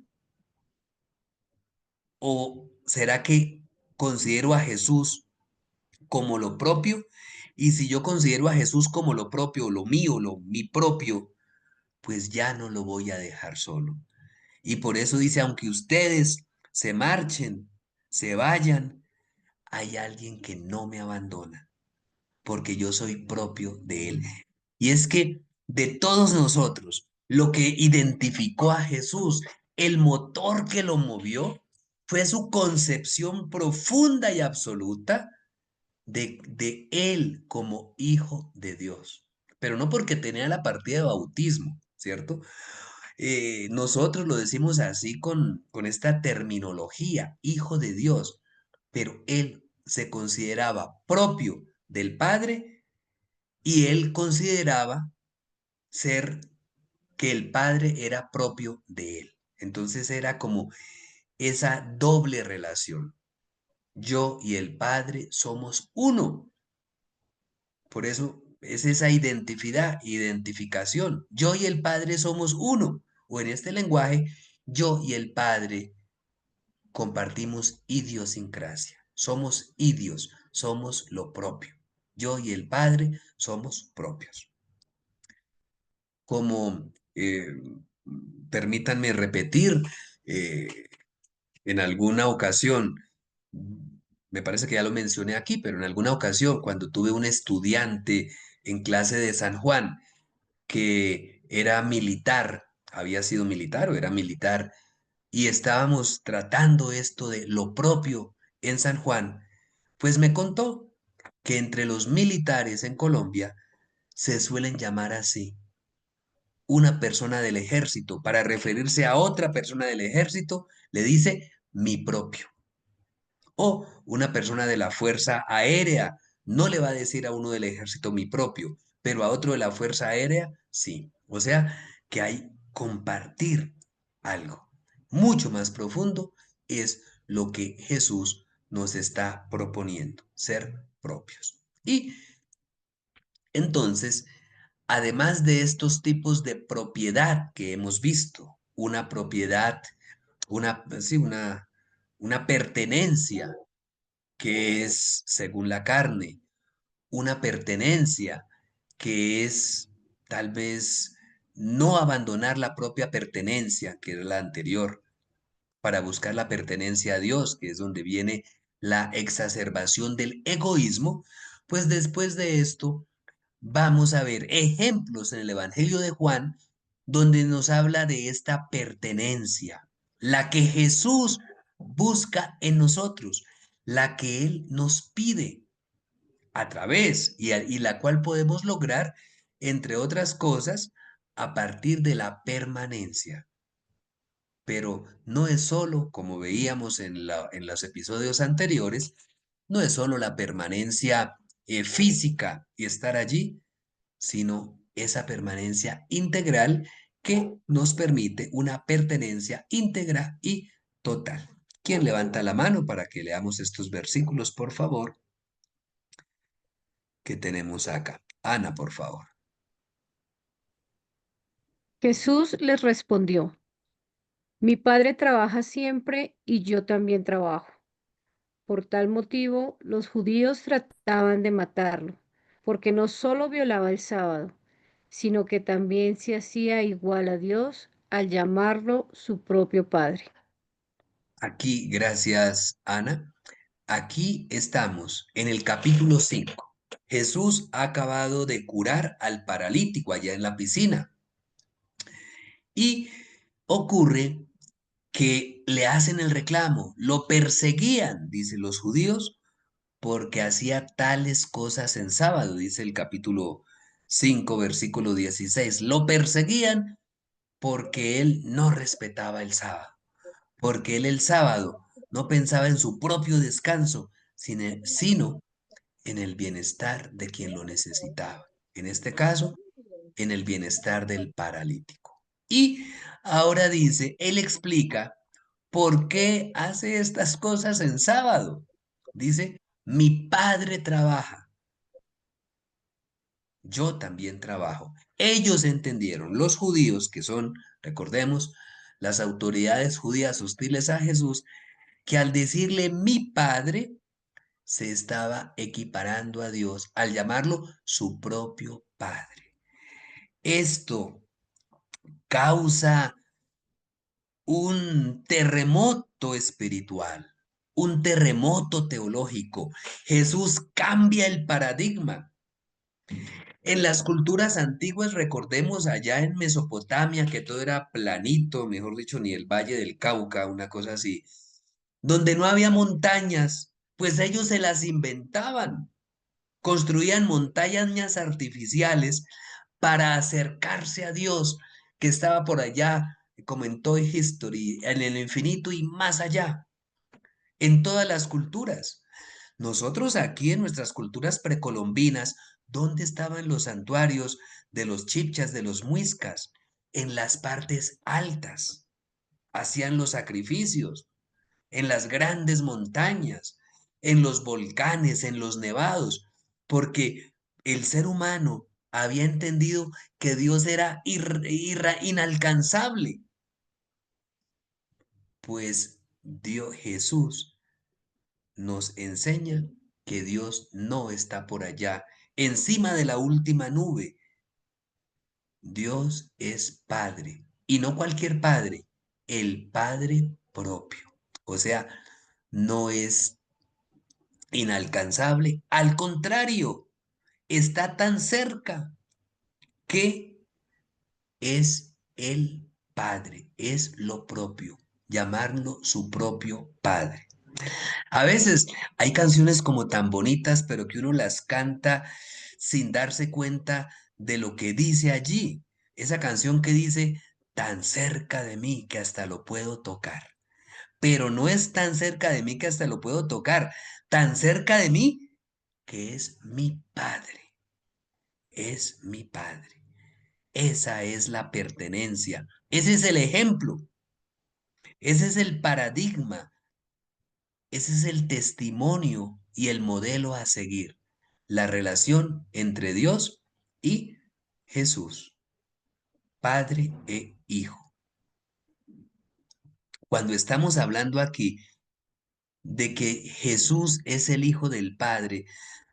o será que considero a Jesús como lo propio, y si yo considero a Jesús como lo propio, lo mío, mi propio, pues ya no lo voy a dejar solo. Y por eso dice, aunque ustedes se marchen, se vayan, hay alguien que no me abandona, porque yo soy propio de él. Y es que de todos nosotros, lo que identificó a Jesús, el motor que lo movió, fue su concepción profunda y absoluta de él como hijo de Dios. Pero no porque tenía la partida de bautismo, ¿cierto? Nosotros lo decimos así con esta terminología, hijo de Dios, pero él se consideraba propio del Padre y él consideraba ser que el Padre era propio de él. Entonces era como esa doble relación. Yo y el Padre somos uno. Por eso es esa identificación. Yo y el Padre somos uno. O en este lenguaje, yo y el Padre compartimos idiosincrasia. Somos idios, somos lo propio. Yo y el Padre somos propios. Como, permítanme repetir, en alguna ocasión, me parece que ya lo mencioné aquí, pero en alguna ocasión cuando tuve un estudiante en clase de San Juan que era militar, había sido militar o era militar, y estábamos tratando esto de lo propio en San Juan, pues me contó que entre los militares en Colombia se suelen llamar así. Una persona del ejército, para referirse a otra persona del ejército, le dice mi propio. O una persona de la Fuerza Aérea no le va a decir a uno del ejército mi propio, pero a otro de la Fuerza Aérea sí. O sea que hay compartir algo. Mucho más profundo es lo que Jesús nos está proponiendo, ser propios. Y entonces, además de estos tipos de propiedad que hemos visto, una propiedad, sí, una pertenencia que es, según la carne, una pertenencia que es tal vez no abandonar la propia pertenencia, que era la anterior, para buscar la pertenencia a Dios, que es donde viene la exacerbación del egoísmo, pues después de esto vamos a ver ejemplos en el Evangelio de Juan donde nos habla de esta pertenencia, la que Jesús busca en nosotros, la que Él nos pide a través y la cual podemos lograr, entre otras cosas, a partir de la permanencia. Pero no es solo, como veíamos en los episodios anteriores, no es solo la permanencia física y estar allí, sino esa permanencia integral que nos permite una pertenencia íntegra y total. ¿Quién levanta la mano para que leamos estos versículos, por favor, que tenemos acá? Ana, por favor. Jesús les respondió, mi Padre trabaja siempre y yo también trabajo. Por tal motivo, los judíos trataban de matarlo, porque no solo violaba el sábado, sino que también se hacía igual a Dios al llamarlo su propio Padre. Aquí, gracias, Ana. Aquí estamos en el capítulo 5. Jesús ha acabado de curar al paralítico allá en la piscina. Y ocurre que le hacen el reclamo, lo perseguían, dicen los judíos, porque hacía tales cosas en sábado, dice el capítulo 5, versículo 16. Lo perseguían porque él no respetaba el sábado, porque él el sábado no pensaba en su propio descanso, sino en el bienestar de quien lo necesitaba. En este caso, en el bienestar del paralítico. Y ahora dice, él explica por qué hace estas cosas en sábado. Dice, mi padre trabaja, yo también trabajo. Ellos entendieron, los judíos, que son, recordemos, las autoridades judías hostiles a Jesús, que al decirle mi padre, se estaba equiparando a Dios al llamarlo su propio padre. Esto causa un terremoto espiritual, un terremoto teológico. Jesús cambia el paradigma. En las culturas antiguas, recordemos allá en Mesopotamia, que todo era planito, mejor dicho, ni el Valle del Cauca, una cosa así, donde no había montañas, pues ellos se las inventaban. Construían montañas artificiales para acercarse a Dios que estaba por allá, como en Toy History, en el infinito y más allá, en todas las culturas. Nosotros aquí en nuestras culturas precolombinas, ¿dónde estaban los santuarios de los chibchas, de los muiscas? En las partes altas. Hacían los sacrificios en las grandes montañas. en los volcanes, en los nevados, porque el ser humano había entendido que Dios era inalcanzable. Pues Dios, Jesús, nos enseña que Dios no está por allá, encima de la última nube. Dios es Padre, y no cualquier Padre, el Padre propio. O sea, no es inalcanzable, al contrario, está tan cerca que es el Padre, es lo propio, llamarlo su propio Padre. A veces hay canciones como tan bonitas, pero que uno las canta sin darse cuenta de lo que dice allí. Esa canción que dice, tan cerca de mí que hasta lo puedo tocar. Pero no es tan cerca de mí que hasta lo puedo tocar, tan cerca de mí que es mi Padre, es mi Padre. Esa es la pertenencia, ese es el ejemplo, ese es el paradigma. Ese es el testimonio y el modelo a seguir, la relación entre Dios y Jesús, Padre e Hijo. Cuando estamos hablando aquí de que Jesús es el Hijo del Padre,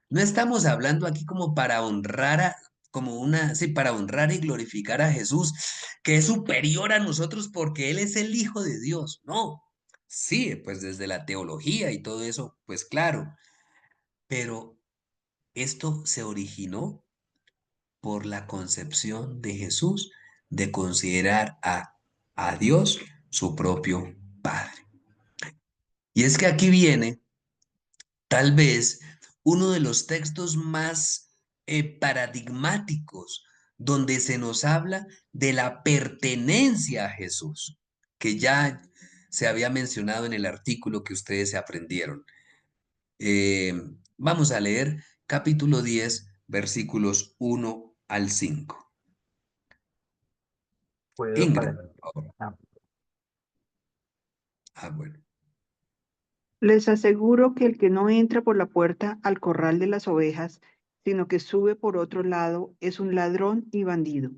no estamos hablando aquí como para honrar sí, para honrar y glorificar a Jesús, que es superior a nosotros porque Él es el Hijo de Dios. No, sí, pues desde la teología y todo eso, pues claro, pero esto se originó por la concepción de Jesús de considerar a Dios su propio Padre. Y es que aquí viene tal vez uno de los textos más paradigmáticos donde se nos habla de la pertenencia a Jesús, que ya se había mencionado en el artículo que ustedes se aprendieron. Eh, Vamos a leer capítulo 10, versículos 1 al 5. Puedo Ingrid, para... por favor. Bueno. Les aseguro que el que no entra por la puerta al corral de las ovejas, sino que sube por otro lado, es un ladrón y bandido.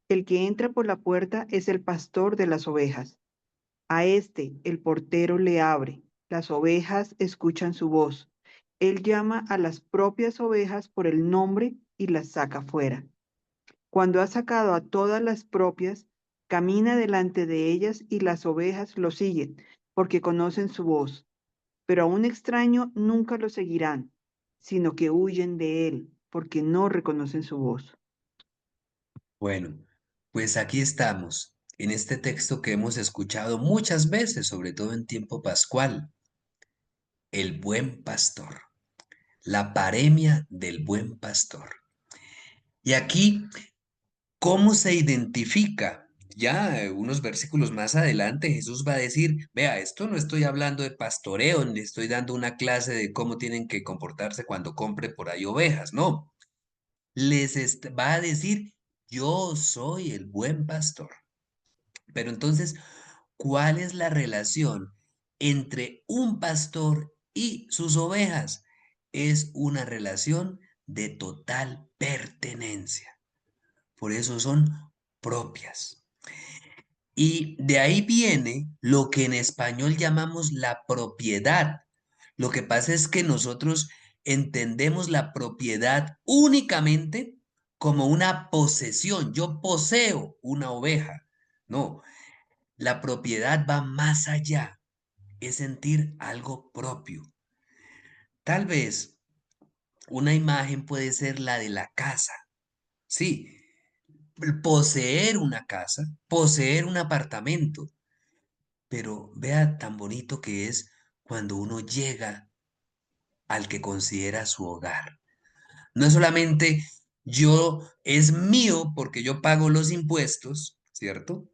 El que entra por la puerta es el pastor de las ovejas. A este el portero le abre. Las ovejas escuchan su voz. Él llama a las propias ovejas por el nombre y las saca fuera. Cuando ha sacado a todas las propias, camina delante de ellas y las ovejas lo siguen, porque conocen su voz. Pero a un extraño nunca lo seguirán, sino que huyen de él, porque no reconocen su voz. Bueno, pues aquí estamos, en este texto que hemos escuchado muchas veces, sobre todo en tiempo pascual, el buen pastor, la paremia del buen pastor. Y aquí, ¿cómo se identifica? Ya unos versículos más adelante Jesús va a decir, vea, esto no estoy hablando de pastoreo, ni estoy dando una clase de cómo tienen que comportarse cuando compre por ahí ovejas, no. Va a decir, yo soy el buen pastor. Pero entonces, ¿cuál es la relación entre un pastor y sus ovejas? Es una relación de total pertenencia. Por eso son propias. Y de ahí viene lo que en español llamamos la propiedad. Lo que pasa es que nosotros entendemos la propiedad únicamente como una posesión. Yo poseo una oveja. No, la propiedad va más allá, es sentir algo propio. Tal vez una imagen puede ser la de la casa. Sí, poseer una casa, poseer un apartamento, pero vea tan bonito que es cuando uno llega al que considera su hogar. No es solamente es mío porque yo pago los impuestos, ¿cierto?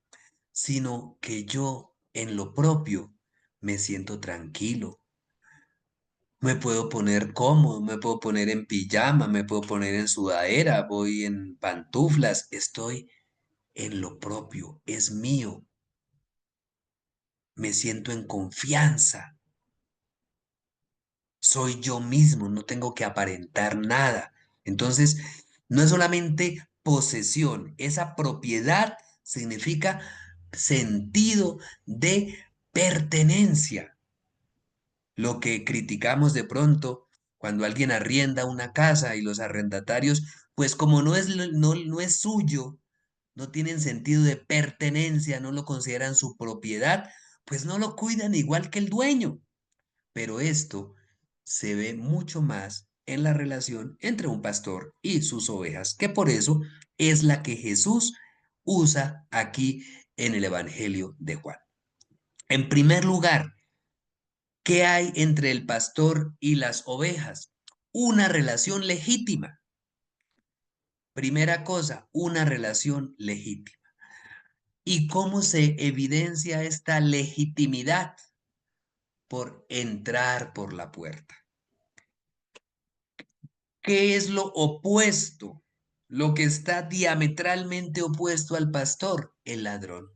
Sino que yo en lo propio me siento tranquilo. Me puedo poner cómodo, me puedo poner en pijama, me puedo poner en sudadera, voy en pantuflas, estoy en lo propio, es mío. Me siento en confianza. soy yo mismo, no tengo que aparentar nada. Entonces, no es solamente posesión, esa propiedad significa sentido de pertenencia. Lo que criticamos de pronto cuando alguien arrienda una casa y los arrendatarios, pues como no es suyo, no tienen sentido de pertenencia, no lo consideran su propiedad, pues no lo cuidan igual que el dueño. Pero esto se ve mucho más en la relación entre un pastor y sus ovejas, que por eso es la que Jesús usa aquí en el Evangelio de Juan. En primer lugar, ¿qué hay entre el pastor y las ovejas? Una relación legítima. Primera cosa, una relación legítima. ¿Y cómo se evidencia esta legitimidad? Por entrar por la puerta. ¿Qué es lo opuesto? Lo que está diametralmente opuesto al pastor, el ladrón.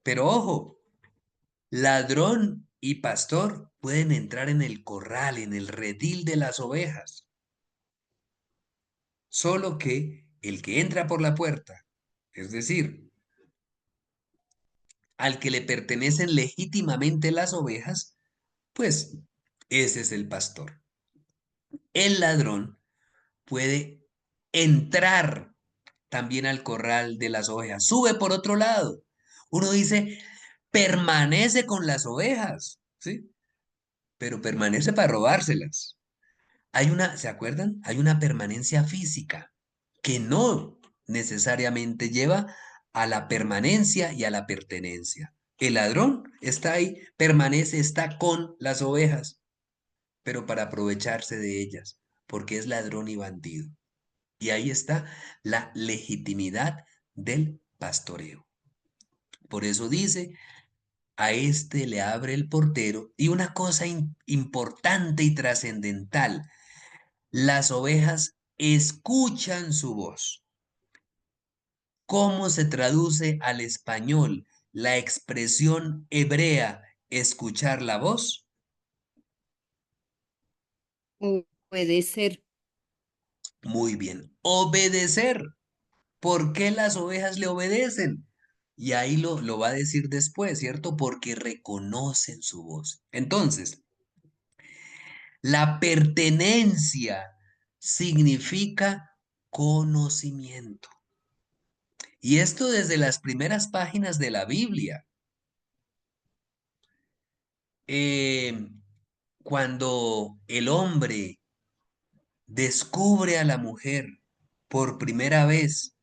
Pero ojo, ladrón y pastor pueden entrar en el corral, en el redil de las ovejas. Solo que el que entra por la puerta, es decir, al que le pertenecen legítimamente las ovejas, pues ese es el pastor. El ladrón puede entrar también al corral de las ovejas. Sube por otro lado. Uno dice, permanece con las ovejas, ¿sí? Pero permanece para robárselas. ¿Se acuerdan? Hay una permanencia física que no necesariamente lleva a la permanencia y a la pertenencia. El ladrón está ahí, permanece, está con las ovejas, pero para aprovecharse de ellas, porque es ladrón y bandido. Y ahí está la legitimidad del pastoreo. Por eso dice, a este le abre el portero. Y una cosa importante y trascendental, las ovejas escuchan su voz. ¿Cómo se traduce al español la expresión hebrea escuchar la voz? Obedecer. Muy bien, obedecer. ¿Por qué las ovejas le obedecen? Y ahí lo va a decir después, ¿cierto? Porque reconocen su voz. Entonces, la pertenencia significa conocimiento. Y esto desde las primeras páginas de la Biblia. Cuando el hombre descubre a la mujer por primera vez,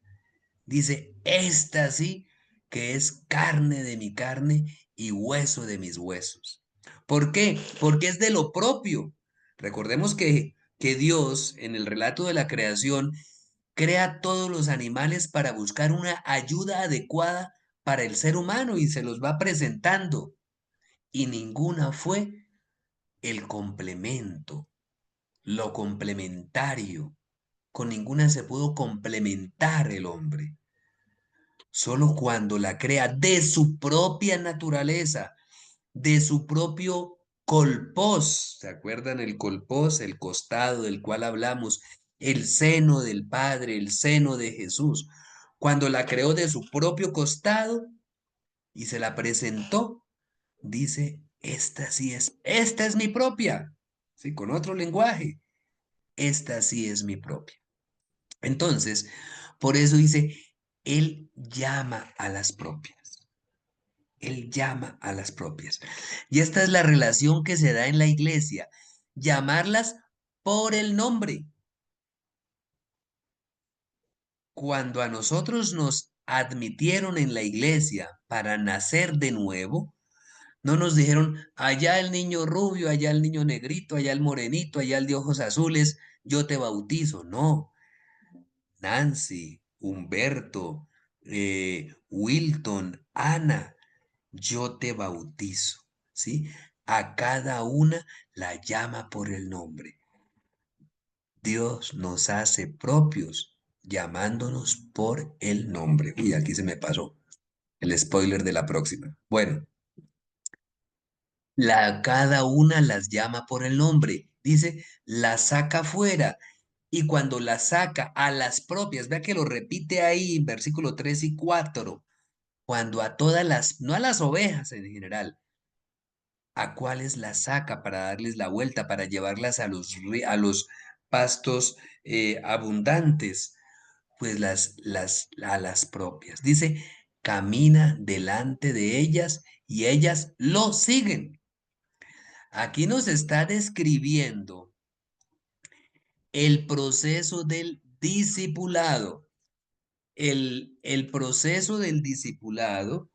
dice, esta sí que es carne de mi carne y hueso de mis huesos. ¿Por qué? Porque es de lo propio. Recordemos que Dios, en el relato de la creación, crea todos los animales para buscar una ayuda adecuada para el ser humano y se los va presentando. Y ninguna fue el complemento, lo complementario. Con ninguna se pudo complementar el hombre. Solo cuando la crea de su propia naturaleza, de su propio colpós. ¿Se acuerdan el colpós, el costado del cual hablamos? El seno del Padre, el seno de Jesús. Cuando la creó de su propio costado y se la presentó, dice, esta es mi propia. Sí, con otro lenguaje. Esta sí es mi propia. Entonces, por eso dice, Él llama a las propias. Él llama a las propias. Y esta es la relación que se da en la iglesia. Llamarlas por el nombre. Cuando a nosotros nos admitieron en la iglesia para nacer de nuevo, no nos dijeron, allá el niño rubio, allá el niño negrito, allá el morenito, allá el de ojos azules, yo te bautizo. No. Nancy, Humberto, Wilton, Ana, yo te bautizo, ¿sí? A cada una la llama por el nombre. Dios nos hace propios llamándonos por el nombre. Uy, aquí se me pasó el spoiler de la próxima. Bueno, cada una las llama por el nombre Dice, la saca fuera. Y cuando la saca a las propias, vea que lo repite ahí en versículo 3 y 4, cuando a todas las, no a las ovejas en general, a cuáles las saca para darles la vuelta, para llevarlas a los pastos abundantes, pues a las propias. Dice, camina delante de ellas y ellas lo siguen. Aquí nos está describiendo el proceso del discipulado. El proceso del discipulado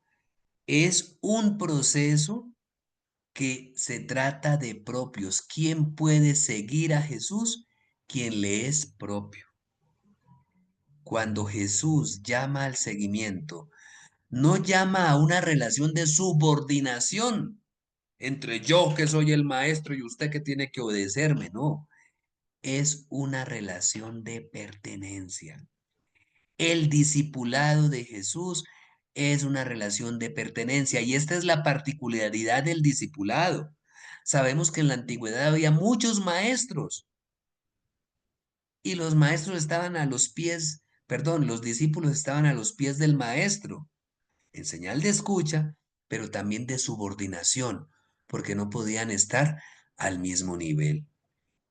es un proceso que se trata de propios. ¿Quién puede seguir a Jesús? Quien le es propio. Cuando Jesús llama al seguimiento, no llama a una relación de subordinación entre yo que soy el maestro y usted que tiene que obedecerme, no. Es una relación de pertenencia. El discipulado de Jesús es una relación de pertenencia y esta es la particularidad del discipulado. Sabemos que en la antigüedad había muchos maestros y los maestros estaban a los pies, perdón, los discípulos estaban a los pies del maestro, en señal de escucha, pero también de subordinación, porque no podían estar al mismo nivel.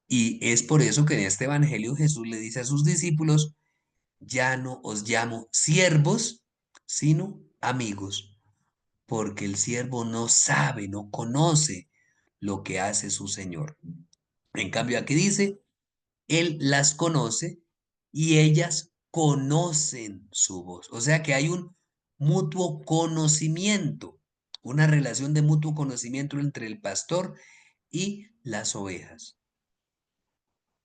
Y es por eso que en este evangelio Jesús le dice a sus discípulos, ya no os llamo siervos, sino amigos, porque el siervo no sabe, no conoce lo que hace su Señor. En cambio, aquí dice, Él las conoce y ellas conocen su voz. O sea que hay un mutuo conocimiento, una relación de mutuo conocimiento entre el pastor y las ovejas.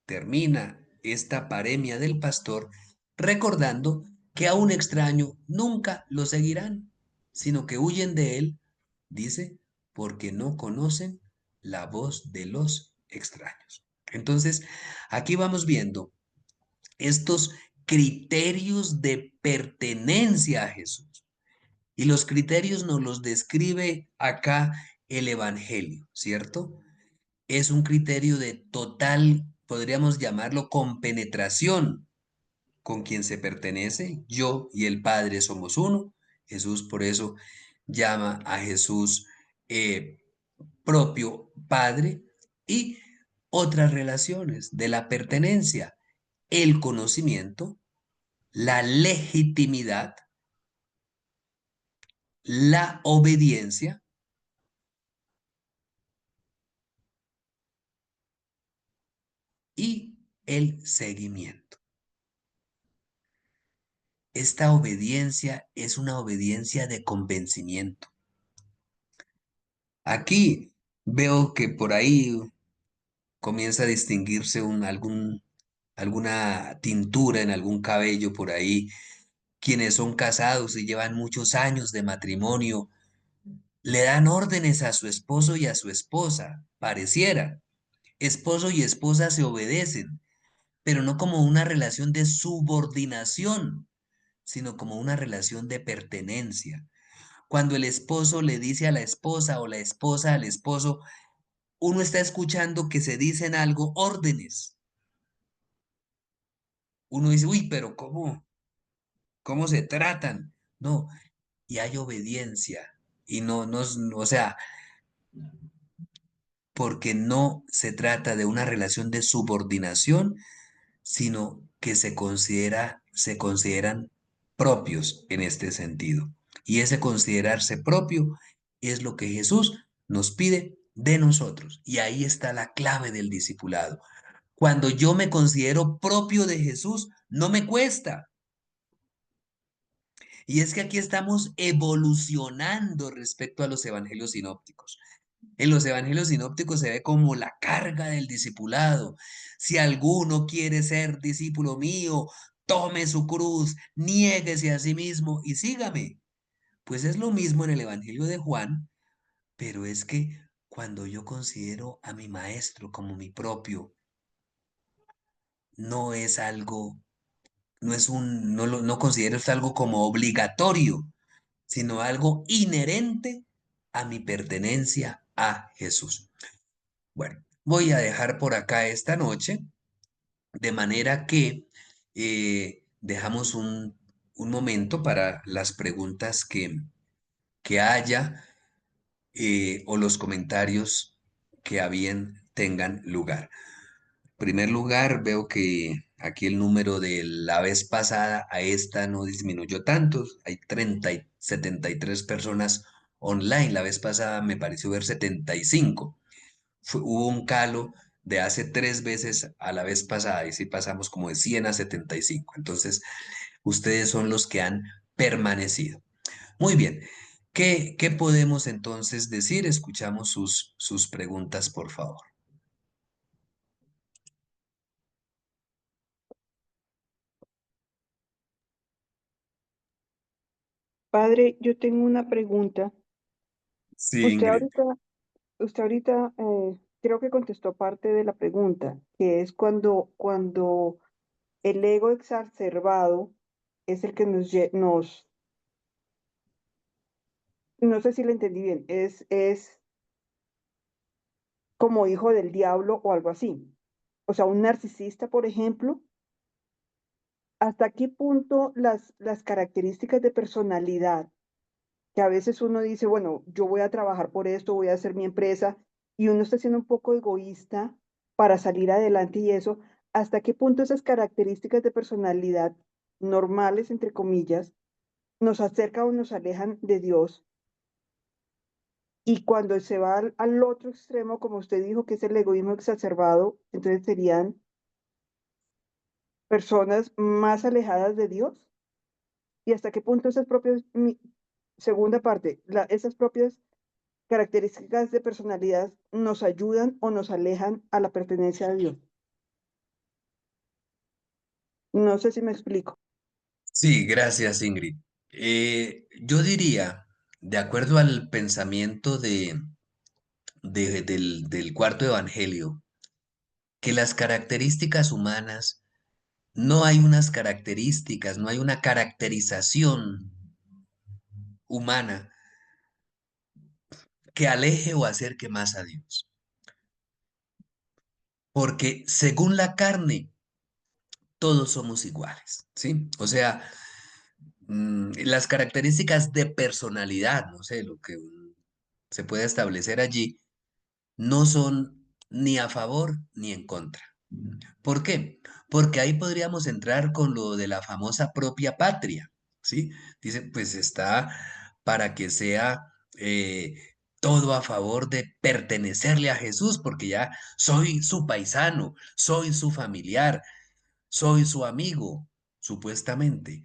Termina esta paremia del pastor recordando que a un extraño nunca lo seguirán, sino que huyen de él, dice, porque no conocen la voz de los extraños. Entonces, aquí vamos viendo estos criterios de pertenencia a Jesús. Y los criterios nos los describe acá el Evangelio, ¿cierto? Es un criterio de total, podríamos llamarlo compenetración con quien se pertenece. Yo y el Padre somos uno. Jesús por eso llama a Jesús propio Padre. Y otras relaciones de la pertenencia, el conocimiento, la legitimidad, la obediencia y el seguimiento. Esta obediencia es una obediencia de convencimiento. Aquí veo que por ahí comienza a distinguirse alguna tintura en algún cabello por ahí. Quienes son casados y llevan muchos años de matrimonio, le dan órdenes a su esposo y a su esposa, pareciera. Esposo y esposa se obedecen, pero no como una relación de subordinación, sino como una relación de pertenencia. Cuando el esposo le dice a la esposa o la esposa al esposo, uno está escuchando que se dicen algo, órdenes. Uno dice, uy, pero ¿cómo se tratan? No, y hay obediencia. Y no, o sea, porque no se trata de una relación de subordinación, sino que se consideran propios en este sentido. Y ese considerarse propio es lo que Jesús nos pide de nosotros. Y ahí está la clave del discipulado. Cuando yo me considero propio de Jesús, no me cuesta. Y es que aquí estamos evolucionando respecto a los evangelios sinópticos. En los evangelios sinópticos se ve como la carga del discipulado. Si alguno quiere ser discípulo mío, tome su cruz, niéguese a sí mismo y sígame. Pues es lo mismo en el evangelio de Juan, pero es que cuando yo considero a mi maestro como mi propio, no es algo, no considero esto algo como obligatorio, sino algo inherente a mi pertenencia a Jesús. Bueno, voy a dejar por acá esta noche, de manera que dejamos un momento para las preguntas que haya o los comentarios que a bien tengan lugar. En primer lugar, veo que aquí el número de la vez pasada a esta no disminuyó tanto. Hay 73 personas online. La vez pasada me pareció ver 75. Hubo un calo de hace 3 veces a la vez pasada y sí pasamos como de 100 a 75. Entonces, ustedes son los que han permanecido. Muy bien. ¿Qué podemos entonces decir? Escuchamos sus preguntas, por favor. Padre, yo tengo una pregunta. Sí, Usted Ingrid. ahorita, usted ahorita creo que contestó parte de la pregunta, que es cuando el ego exacerbado es el que no sé si le entendí bien, es como hijo del diablo o algo así. O sea, un narcisista, por ejemplo, ¿hasta qué punto las características de personalidad, que a veces uno dice, bueno, yo voy a trabajar por esto, voy a hacer mi empresa, y uno está siendo un poco egoísta para salir adelante y eso, ¿hasta qué punto esas características de personalidad normales, entre comillas, nos acercan o nos alejan de Dios? Y cuando se va al otro extremo, como usted dijo, que es el egoísmo exacerbado, entonces serían personas más alejadas de Dios. ¿Y hasta qué punto esas propias, segunda parte, esas propias características de personalidad nos ayudan o nos alejan a la pertenencia a Dios? No sé si me explico. Sí, gracias, Ingrid. Yo diría, de acuerdo al pensamiento del cuarto evangelio, que las características humanas, no hay unas características, no hay una caracterización humana que aleje o acerque más a Dios. Porque según la carne, todos somos iguales, ¿sí? O sea, las características de personalidad, no sé, lo que se puede establecer allí, no son ni a favor ni en contra. ¿Por qué? Porque ahí podríamos entrar con lo de la famosa propia patria, ¿sí? Dice, pues está para que sea eh, todo a favor de pertenecerle a Jesús, porque ya soy su paisano, soy su familiar, soy su amigo, supuestamente.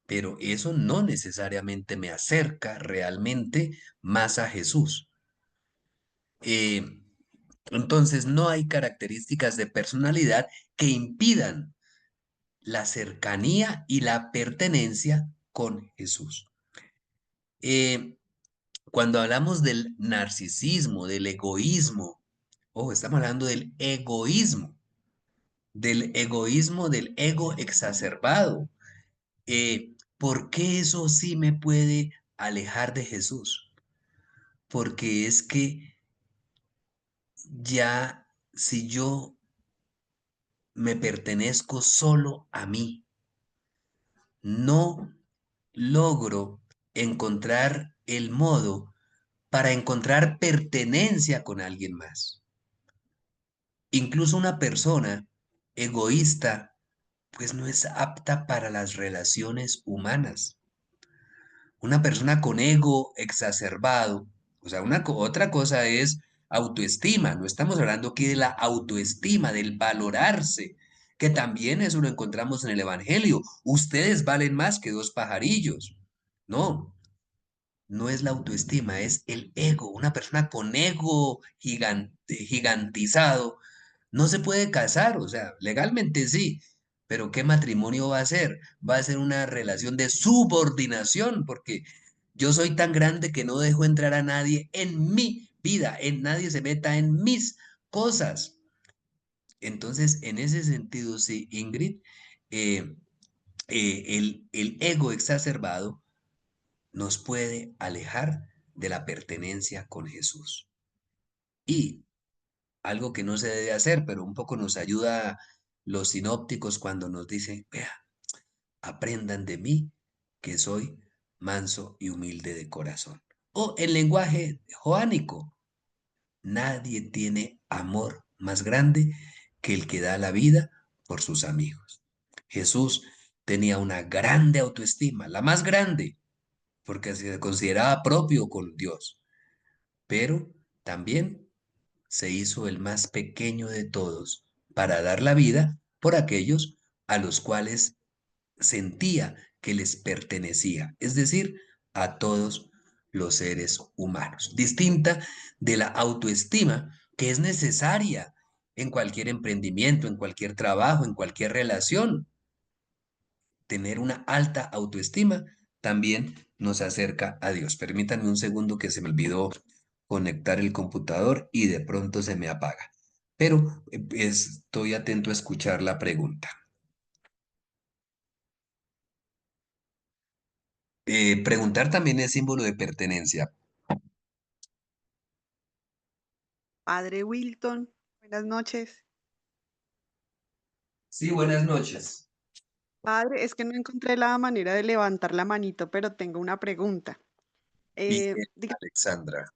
Pero eso no necesariamente me acerca realmente más a Jesús. Eh, entonces, no hay características de personalidad que impidan la cercanía y la pertenencia con Jesús. Eh, Cuando hablamos del narcisismo, del egoísmo, estamos hablando del egoísmo, del ego exacerbado. ¿Por qué eso sí me puede alejar de Jesús? Porque es que ya si yo me pertenezco solo a mí, no logro encontrar el modo para encontrar pertenencia con alguien más. Incluso una persona egoísta, pues no es apta para las relaciones humanas. Una persona con ego exacerbado, o sea, otra cosa es autoestima, no estamos hablando aquí de la autoestima, del valorarse, que también eso lo encontramos en el Evangelio. Ustedes valen más que 2 pajarillos. No, no es la autoestima, es el ego. Una persona con ego gigantizado no se puede casar, o sea, legalmente sí, pero ¿qué matrimonio va a ser? Va a ser una relación de subordinación, porque yo soy tan grande que no dejo entrar a nadie en mi vida, nadie se meta en mis cosas. Entonces, en ese sentido, sí, Ingrid, eh, el ego exacerbado nos puede alejar de la pertenencia con Jesús. Y algo que no se debe hacer, pero un poco nos ayuda los sinópticos cuando nos dicen, vea, aprendan de mí que soy manso y humilde de corazón. O en lenguaje joánico, nadie tiene amor más grande que el que da la vida por sus amigos. Jesús tenía una grande autoestima, la más grande, porque se consideraba propio con Dios, pero también se hizo el más pequeño de todos para dar la vida por aquellos a los cuales sentía que les pertenecía, es decir, a todos los seres humanos, distinta de la autoestima que es necesaria en cualquier emprendimiento, en cualquier trabajo, en cualquier relación. Tener una alta autoestima también nos acerca a Dios. Permítanme un segundo que se me olvidó conectar el computador y de pronto se me apaga. Pero estoy atento a escuchar la pregunta. Preguntar también es símbolo de pertenencia. Padre Wilton, buenas noches. Sí, buenas noches. Padre, es que no encontré la manera de levantar la manito, pero tengo una pregunta. Bien, Diga, Alexandra.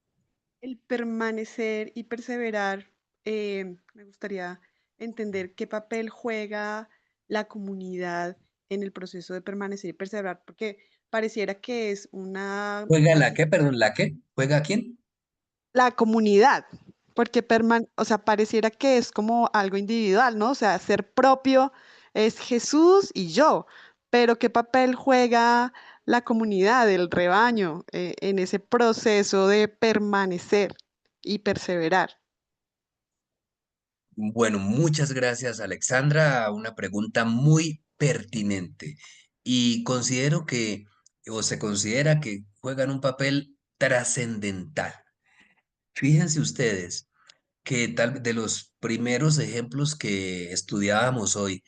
el permanecer y perseverar, me gustaría entender qué papel juega la comunidad en el proceso de permanecer y perseverar, porque pareciera que es una ¿Juega la qué? actividad. Perdón, ¿la qué? ¿Juega quién? La comunidad, porque o sea, pareciera que es como algo individual, ¿no? O sea, ser propio es Jesús y yo, pero ¿qué papel juega la comunidad, el rebaño, en ese proceso de permanecer y perseverar? Bueno, muchas gracias, Alexandra. Una pregunta muy pertinente. Y considero que, o se considera que juegan un papel trascendental. Fíjense ustedes que tal de los primeros ejemplos que estudiábamos hoy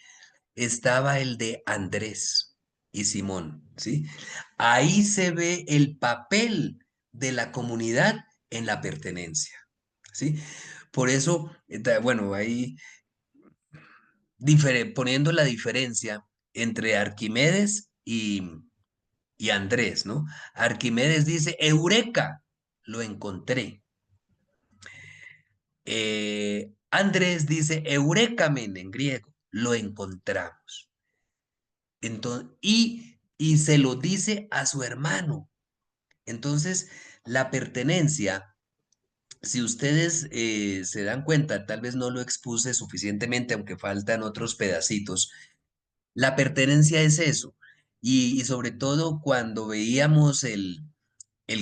estaba el de Andrés y Simón, ¿sí? Ahí se ve el papel de la comunidad en la pertenencia, ¿sí? Por eso, bueno, ahí poniendo la diferencia entre Arquimedes y Andrés, ¿no? Arquimedes dice, Eureka, lo encontré. Andrés dice, Eurécamen en griego, lo encontramos. Entonces, y se lo dice a su hermano. Entonces, la pertenencia, si ustedes se dan cuenta, tal vez no lo expuse suficientemente, aunque faltan otros pedacitos. La pertenencia es eso. Y sobre todo cuando veíamos el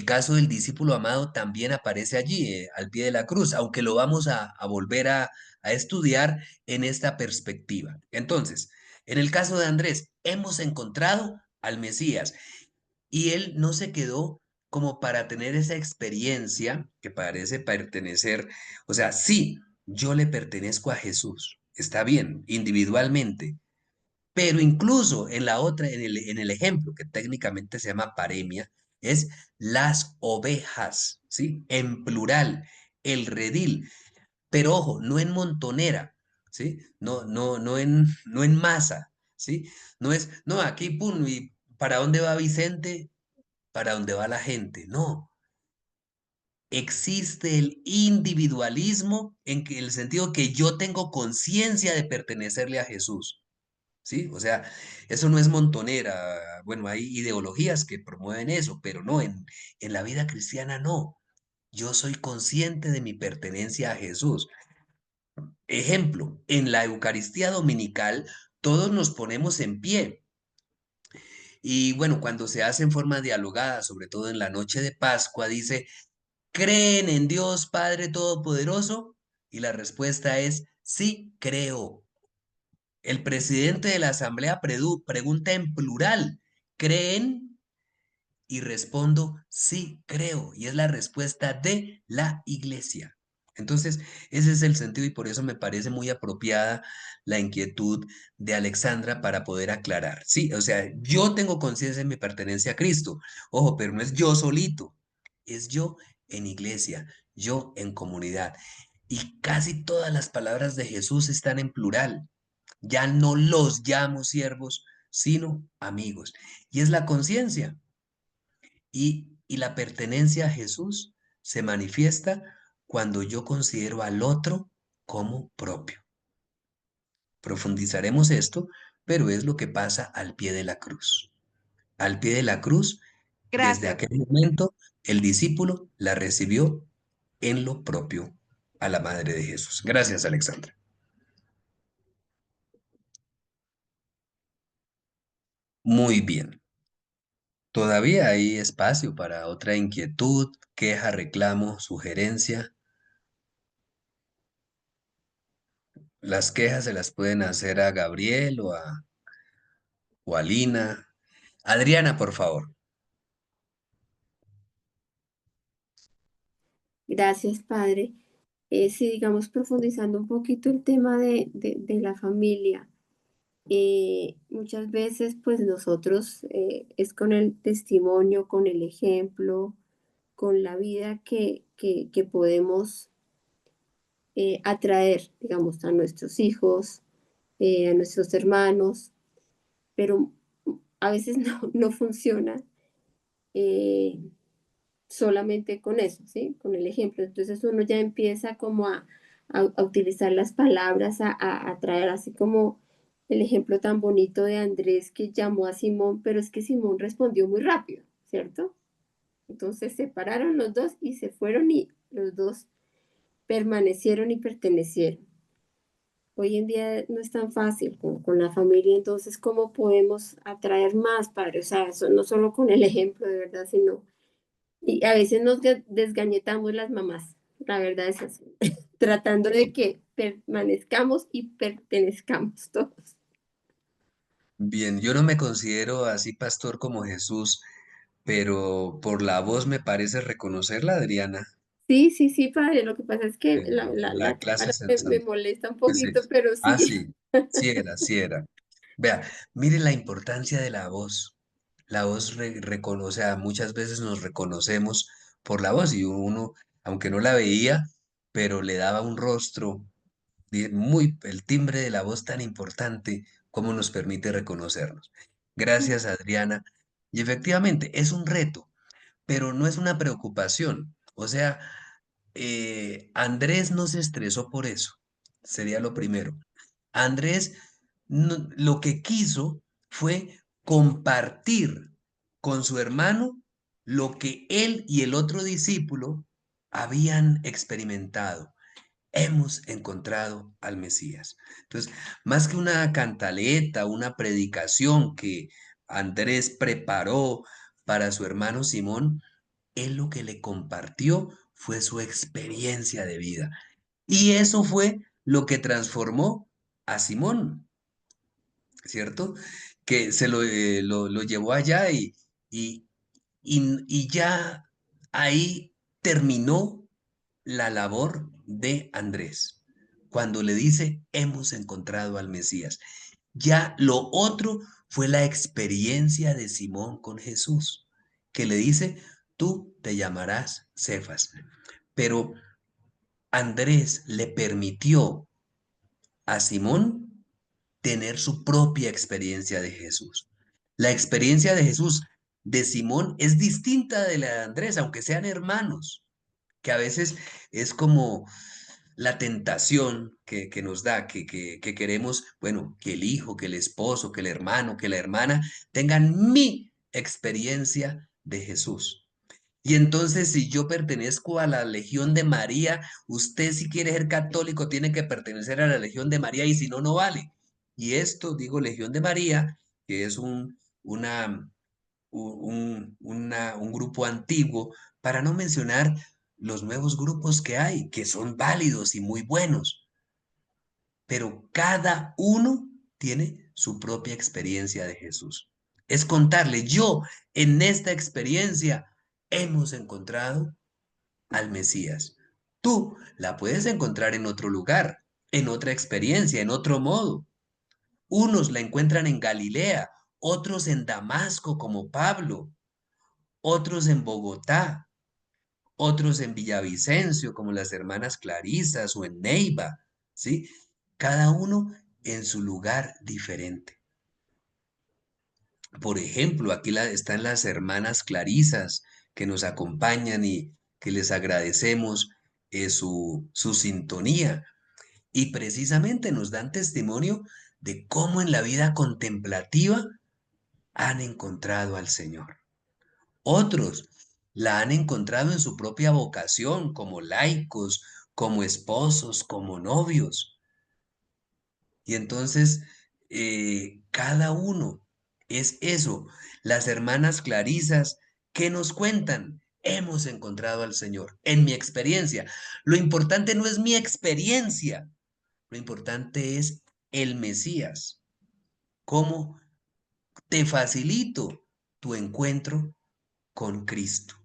caso del discípulo amado también aparece allí, al pie de la cruz, aunque lo vamos a volver a estudiar en esta perspectiva. Entonces, en el caso de Andrés, hemos encontrado al Mesías y él no se quedó como para tener esa experiencia que parece pertenecer. O sea, sí, yo le pertenezco a Jesús, está bien, individualmente, pero incluso en la otra, en el ejemplo que técnicamente se llama paremia, es las ovejas, ¿sí? En plural, el redil. Pero ojo, no en montonera, ¿sí? No en masa, ¿sí? No es, no, aquí, pum, y ¿para dónde va Vicente? ¿Para dónde va la gente? No. Existe el individualismo en que, el sentido que yo tengo conciencia de pertenecerle a Jesús. ¿Sí? O sea, eso no es montonera. Bueno, hay ideologías que promueven eso, pero no, en la vida cristiana no. Yo soy consciente de mi pertenencia a Jesús. Ejemplo, en la Eucaristía Dominical todos nos ponemos en pie. Y bueno, cuando se hace en forma dialogada, sobre todo en la noche de Pascua, dice, ¿creen en Dios Padre Todopoderoso? Y la respuesta es, sí, creo. El presidente de la Asamblea pregunta en plural, ¿creen? Y respondo, sí, creo. Y es la respuesta de la iglesia. Entonces, ese es el sentido y por eso me parece muy apropiada la inquietud de Alexandra para poder aclarar. Sí, o sea, yo tengo conciencia de mi pertenencia a Cristo. Ojo, pero no es yo solito, es yo en iglesia, yo en comunidad. Y casi todas las palabras de Jesús están en plural. Ya no los llamo siervos, sino amigos. Y es la conciencia. Y la pertenencia a Jesús se manifiesta cuando yo considero al otro como propio. Profundizaremos esto, pero es lo que pasa al pie de la cruz. Al pie de la cruz, desde Gracias. aquel momento, el discípulo la recibió en lo propio a la madre de Jesús. Gracias, Alexandra. Muy bien. Todavía hay espacio para otra inquietud, queja, reclamo, sugerencia. Las quejas se las pueden hacer a Gabriel o a Lina. Adriana, por favor. Gracias, Padre. Sí, digamos, profundizando un poquito el tema de la familia. Muchas veces, pues nosotros es con el testimonio, con el ejemplo, con la vida que podemos atraer, digamos, a nuestros hijos, a nuestros hermanos, pero a veces no funciona. Solamente con eso, ¿sí? Con el ejemplo. Entonces uno ya empieza como a utilizar las palabras, a traer así como el ejemplo tan bonito de Andrés que llamó a Simón, pero es que Simón respondió muy rápido, ¿cierto? Entonces se separaron los dos y se fueron y los dos permanecieron y pertenecieron. Hoy en día no es tan fácil con la familia, entonces, ¿cómo podemos atraer más, padre? O sea, eso no solo con el ejemplo, de verdad, sino y a veces nos desgañetamos las mamás, la verdad es así, tratando de que permanezcamos y pertenezcamos todos. Bien, yo no me considero así pastor como Jesús, pero por la voz me parece reconocerla, Adriana. Sí, sí, sí, padre, lo que pasa es que La la clase cámara me sensata. molesta un Pues sí. poquito, pero Ah, sí. sí, sí era, sí era. Vea, mire la importancia de la voz. La voz reconoce, o sea, muchas veces nos reconocemos por la voz y uno, aunque no la veía, pero le daba un rostro muy, el timbre de la voz tan importante como nos permite reconocernos. Gracias, Adriana. Y efectivamente, es un reto, pero no es una preocupación. O sea, Andrés no se estresó por eso, sería lo primero. Andrés lo que quiso fue compartir con su hermano lo que él y el otro discípulo habían experimentado. Hemos encontrado al Mesías. Entonces, más que una cantaleta, una predicación que Andrés preparó para su hermano Simón, él lo que le compartió fue su experiencia de vida. Y eso fue lo que transformó a Simón, ¿cierto? Que se lo llevó allá y, y ya ahí terminó la labor de Andrés, cuando le dice, hemos encontrado al Mesías. Ya lo otro fue la experiencia de Simón con Jesús, que le dice, tú te llamarás Cefas. Pero Andrés le permitió a Simón tener su propia experiencia de Jesús. La experiencia de Jesús de Simón es distinta de la de Andrés, aunque sean hermanos, que a veces es como la tentación que nos da, que queremos, bueno, que el hijo, que el esposo, que el hermano, que la hermana tengan mi experiencia de Jesús. Y entonces, si yo pertenezco a la Legión de María, usted si quiere ser católico tiene que pertenecer a la Legión de María y si no, no vale. Y esto, digo, Legión de María, que es un grupo antiguo, para no mencionar los nuevos grupos que hay, que son válidos y muy buenos, pero cada uno tiene su propia experiencia de Jesús. Es contarle, yo en esta experiencia hemos encontrado al Mesías. Tú la puedes encontrar en otro lugar, en otra experiencia, en otro modo. Unos la encuentran en Galilea, otros en Damasco como Pablo, otros en Bogotá, otros en Villavicencio, como las hermanas Clarisas o en Neiva, ¿sí? Cada uno en su lugar diferente. Por ejemplo, aquí están las hermanas Clarisas que nos acompañan y que les agradecemos su sintonía. Y precisamente nos dan testimonio de cómo en la vida contemplativa han encontrado al Señor. Otros la han encontrado en su propia vocación, como laicos, como esposos, como novios. Y entonces, cada uno es eso. Las hermanas Clarisas, ¿qué nos cuentan? Hemos encontrado al Señor. En mi experiencia. Lo importante no es mi experiencia. Lo importante es el Mesías. ¿Cómo te facilito tu encuentro con Cristo?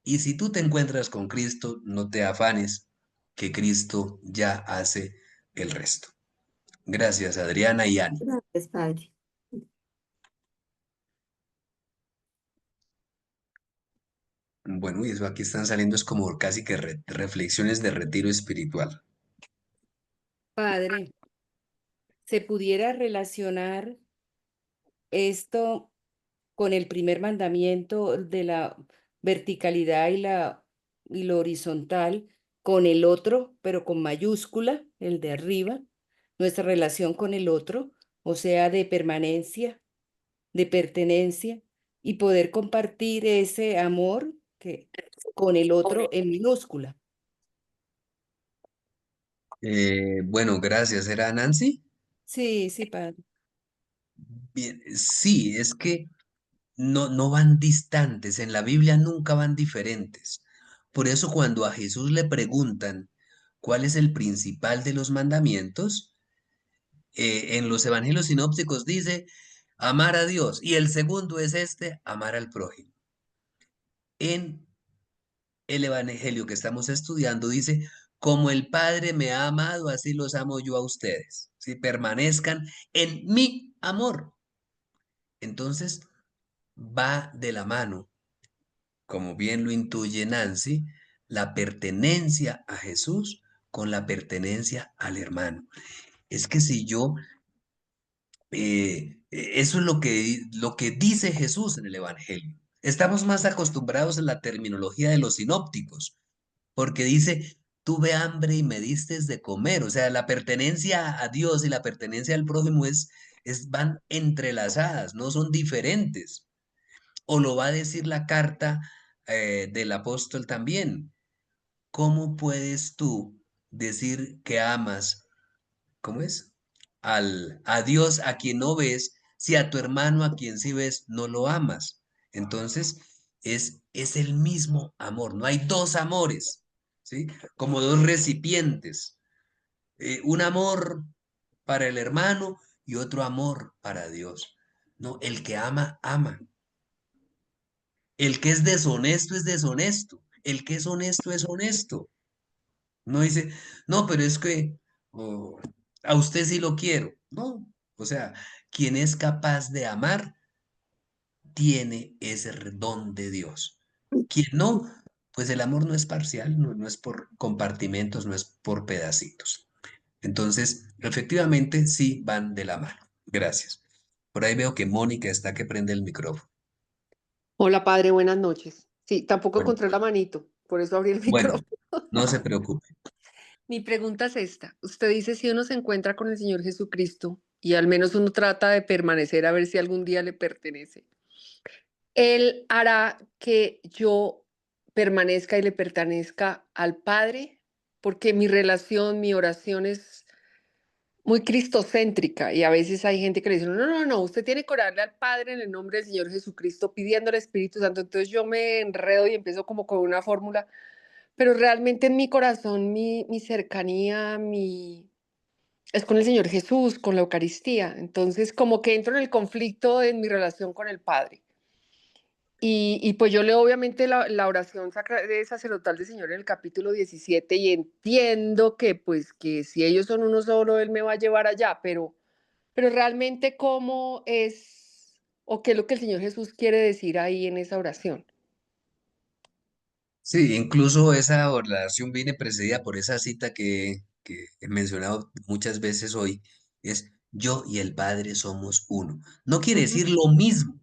Y si tú te encuentras con Cristo, no te afanes, que Cristo ya hace el resto. Gracias, Adriana y Ani. Gracias, Padre. Bueno, y eso aquí están saliendo es como casi que reflexiones de retiro espiritual. Padre, ¿se pudiera relacionar esto con el primer mandamiento de la verticalidad y lo horizontal con el otro, pero con mayúscula, el de arriba, nuestra relación con el otro, o sea, de permanencia, de pertenencia, y poder compartir ese amor que, con el otro en minúscula? Bueno, gracias. ¿Era Nancy? Sí, sí, Padre. Bien, sí, es que no van distantes, en la Biblia nunca van diferentes. Por eso cuando a Jesús le preguntan cuál es el principal de los mandamientos, en los evangelios sinópticos dice amar a Dios y el segundo es este, amar al prójimo. En el evangelio que estamos estudiando dice, como el Padre me ha amado, así los amo yo a ustedes. Si permanezcan en mi amor. Entonces va de la mano, como bien lo intuye Nancy, la pertenencia a Jesús con la pertenencia al hermano. Es que si yo, eso es lo que dice Jesús en el Evangelio. Estamos más acostumbrados a la terminología de los sinópticos, porque dice, tuve hambre y me distes de comer. O sea, la pertenencia a Dios y la pertenencia al prójimo van entrelazadas, no son diferentes. O lo va a decir la carta del apóstol también. ¿Cómo puedes tú decir que amas, cómo es? A Dios a quien no ves, si a tu hermano a quien sí ves no lo amas. Entonces, es el mismo amor, no hay dos amores, ¿sí? Como dos recipientes. Un amor para el hermano y otro amor para Dios. No, el que ama, ama. El que es deshonesto. El que es honesto. No dice, no, pero es que oh, a usted sí lo quiero. No, o sea, quien es capaz de amar tiene ese don de Dios. Quien no, pues el amor no es parcial, no es por compartimentos, no es por pedacitos. Entonces, efectivamente, sí van de la mano. Gracias. Por ahí veo que Mónica está que prende el micrófono. Hola, padre, buenas noches. Sí, tampoco Bueno, encontré la manito, por eso abrí el bueno, micrófono. no se preocupe. Mi pregunta es esta. Usted dice, si uno se encuentra con el Señor Jesucristo y al menos uno trata de permanecer a ver si algún día le pertenece, Él hará que yo permanezca y le pertenezca al Padre, porque mi relación, mi oración es muy cristocéntrica y a veces hay gente que le dice, no, usted tiene que orarle al Padre en el nombre del Señor Jesucristo pidiendo al Espíritu Santo. Entonces yo me enredo y empiezo como con una fórmula, pero realmente en mi corazón, mi cercanía, es con el Señor Jesús, con la Eucaristía. Entonces como que entro en el conflicto en mi relación con el Padre. Y pues yo leo obviamente la oración sacerdotal del Señor en el capítulo 17 y entiendo que pues que si ellos son uno solo, Él me va a llevar allá, pero realmente cómo es o qué es lo que el Señor Jesús quiere decir ahí en esa oración. Sí, incluso esa oración viene precedida por esa cita que he mencionado muchas veces hoy, es yo y el Padre somos uno. No quiere Ujú. decir lo mismo,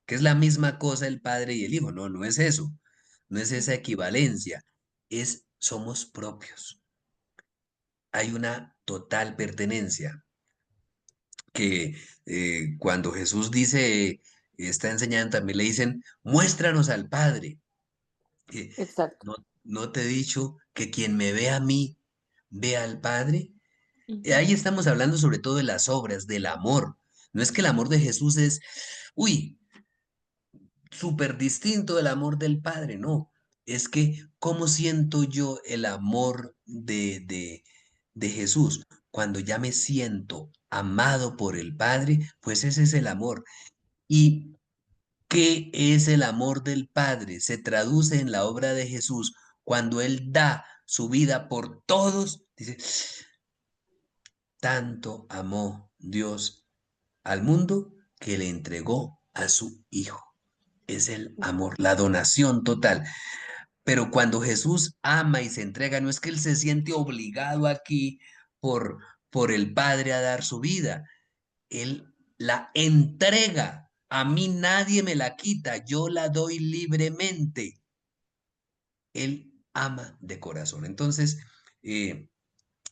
que es la misma cosa el Padre y el Hijo, no, no es eso, no es esa equivalencia, es somos propios. Hay una total pertenencia que cuando Jesús dice, está enseñando, también le dicen, muéstranos al Padre. Exacto. ¿No, no te he dicho que quien me ve a mí, ve al Padre? Ahí estamos hablando sobre todo de las obras, del amor. No es que el amor de Jesús es, uy, súper distinto del amor del Padre, no. Es que, ¿cómo siento yo el amor de Jesús? Cuando ya me siento amado por el Padre, pues ese es el amor. ¿Y qué es el amor del Padre? Se traduce en la obra de Jesús cuando Él da su vida por todos. Dice, tanto amó Dios al mundo que le entregó a su Hijo. Es el amor, la donación total. Pero cuando Jesús ama y se entrega, no es que Él se siente obligado aquí por, por el Padre a dar su vida. Él la entrega. A mí nadie me la quita, yo la doy libremente. Él ama de corazón. Entonces,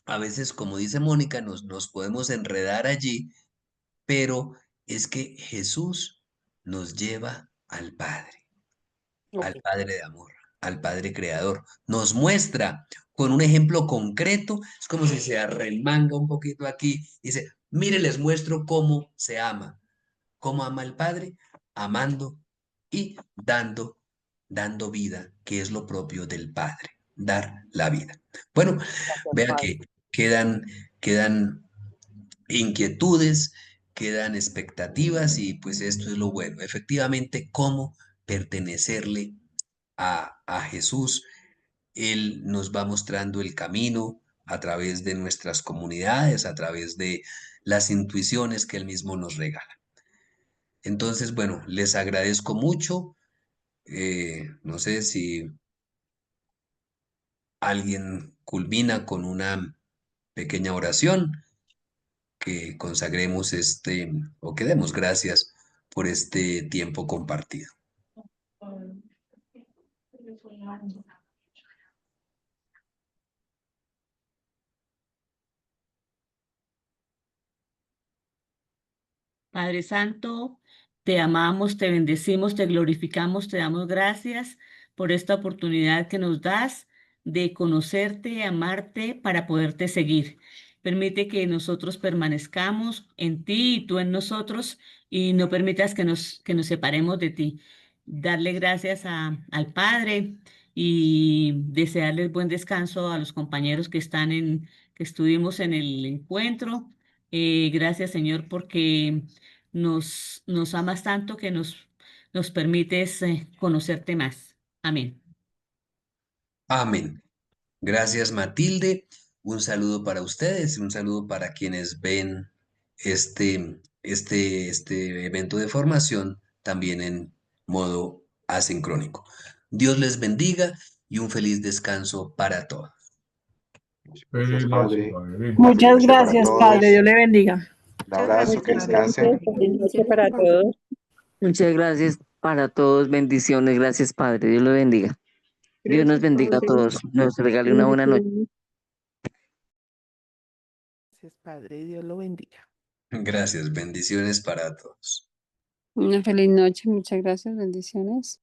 a veces, como dice Mónica, nos podemos enredar allí, pero es que Jesús nos lleva al Ok. Padre de amor, al Padre creador. Nos muestra con un ejemplo concreto, es como si se arremanga un poquito aquí, dice, mire, les muestro cómo se ama. ¿Cómo ama el Padre? Amando y dando vida, que es lo propio del Padre, dar la vida. Bueno, Gracias, vea Padre. que quedan inquietudes, quedan expectativas y pues esto es lo bueno. Efectivamente, cómo pertenecerle a Jesús. Él nos va mostrando el camino a través de nuestras comunidades, a través de las intuiciones que Él mismo nos regala. Entonces, bueno, les agradezco mucho. No sé si alguien culmina con una pequeña oración que consagremos o que demos gracias por este tiempo compartido. Padre Santo, te amamos, te bendecimos, te glorificamos, te damos gracias por esta oportunidad que nos das de conocerte, amarte, para poderte seguir. Permite que nosotros permanezcamos en ti y tú en nosotros y no permitas que nos separemos de ti. Darle gracias al Padre y desearles buen descanso a los compañeros que estuvimos en el encuentro. Gracias, Señor, porque nos amas tanto que nos permites conocerte más. Amén. Amén. Gracias, Matilde. Un saludo para ustedes, un saludo para quienes ven este evento de formación también en modo asincrónico. Dios les bendiga y un feliz descanso para todos. Gracias, Padre. Una feliz Muchas noche para gracias, Padre. Dios todos. le bendiga. Un Muchas abrazo, gracias, que Padre. descansen. Feliz noche Bendiciones para para todos. Muchas gracias para todos, bendiciones, gracias Padre, Dios lo bendiga. Dios nos Gracias, bendiga a Padre. todos, nos regale una buena noche. Bendiciones. Gracias, Padre. Dios lo bendiga. Gracias, bendiciones para todos. Una feliz noche, muchas gracias, bendiciones.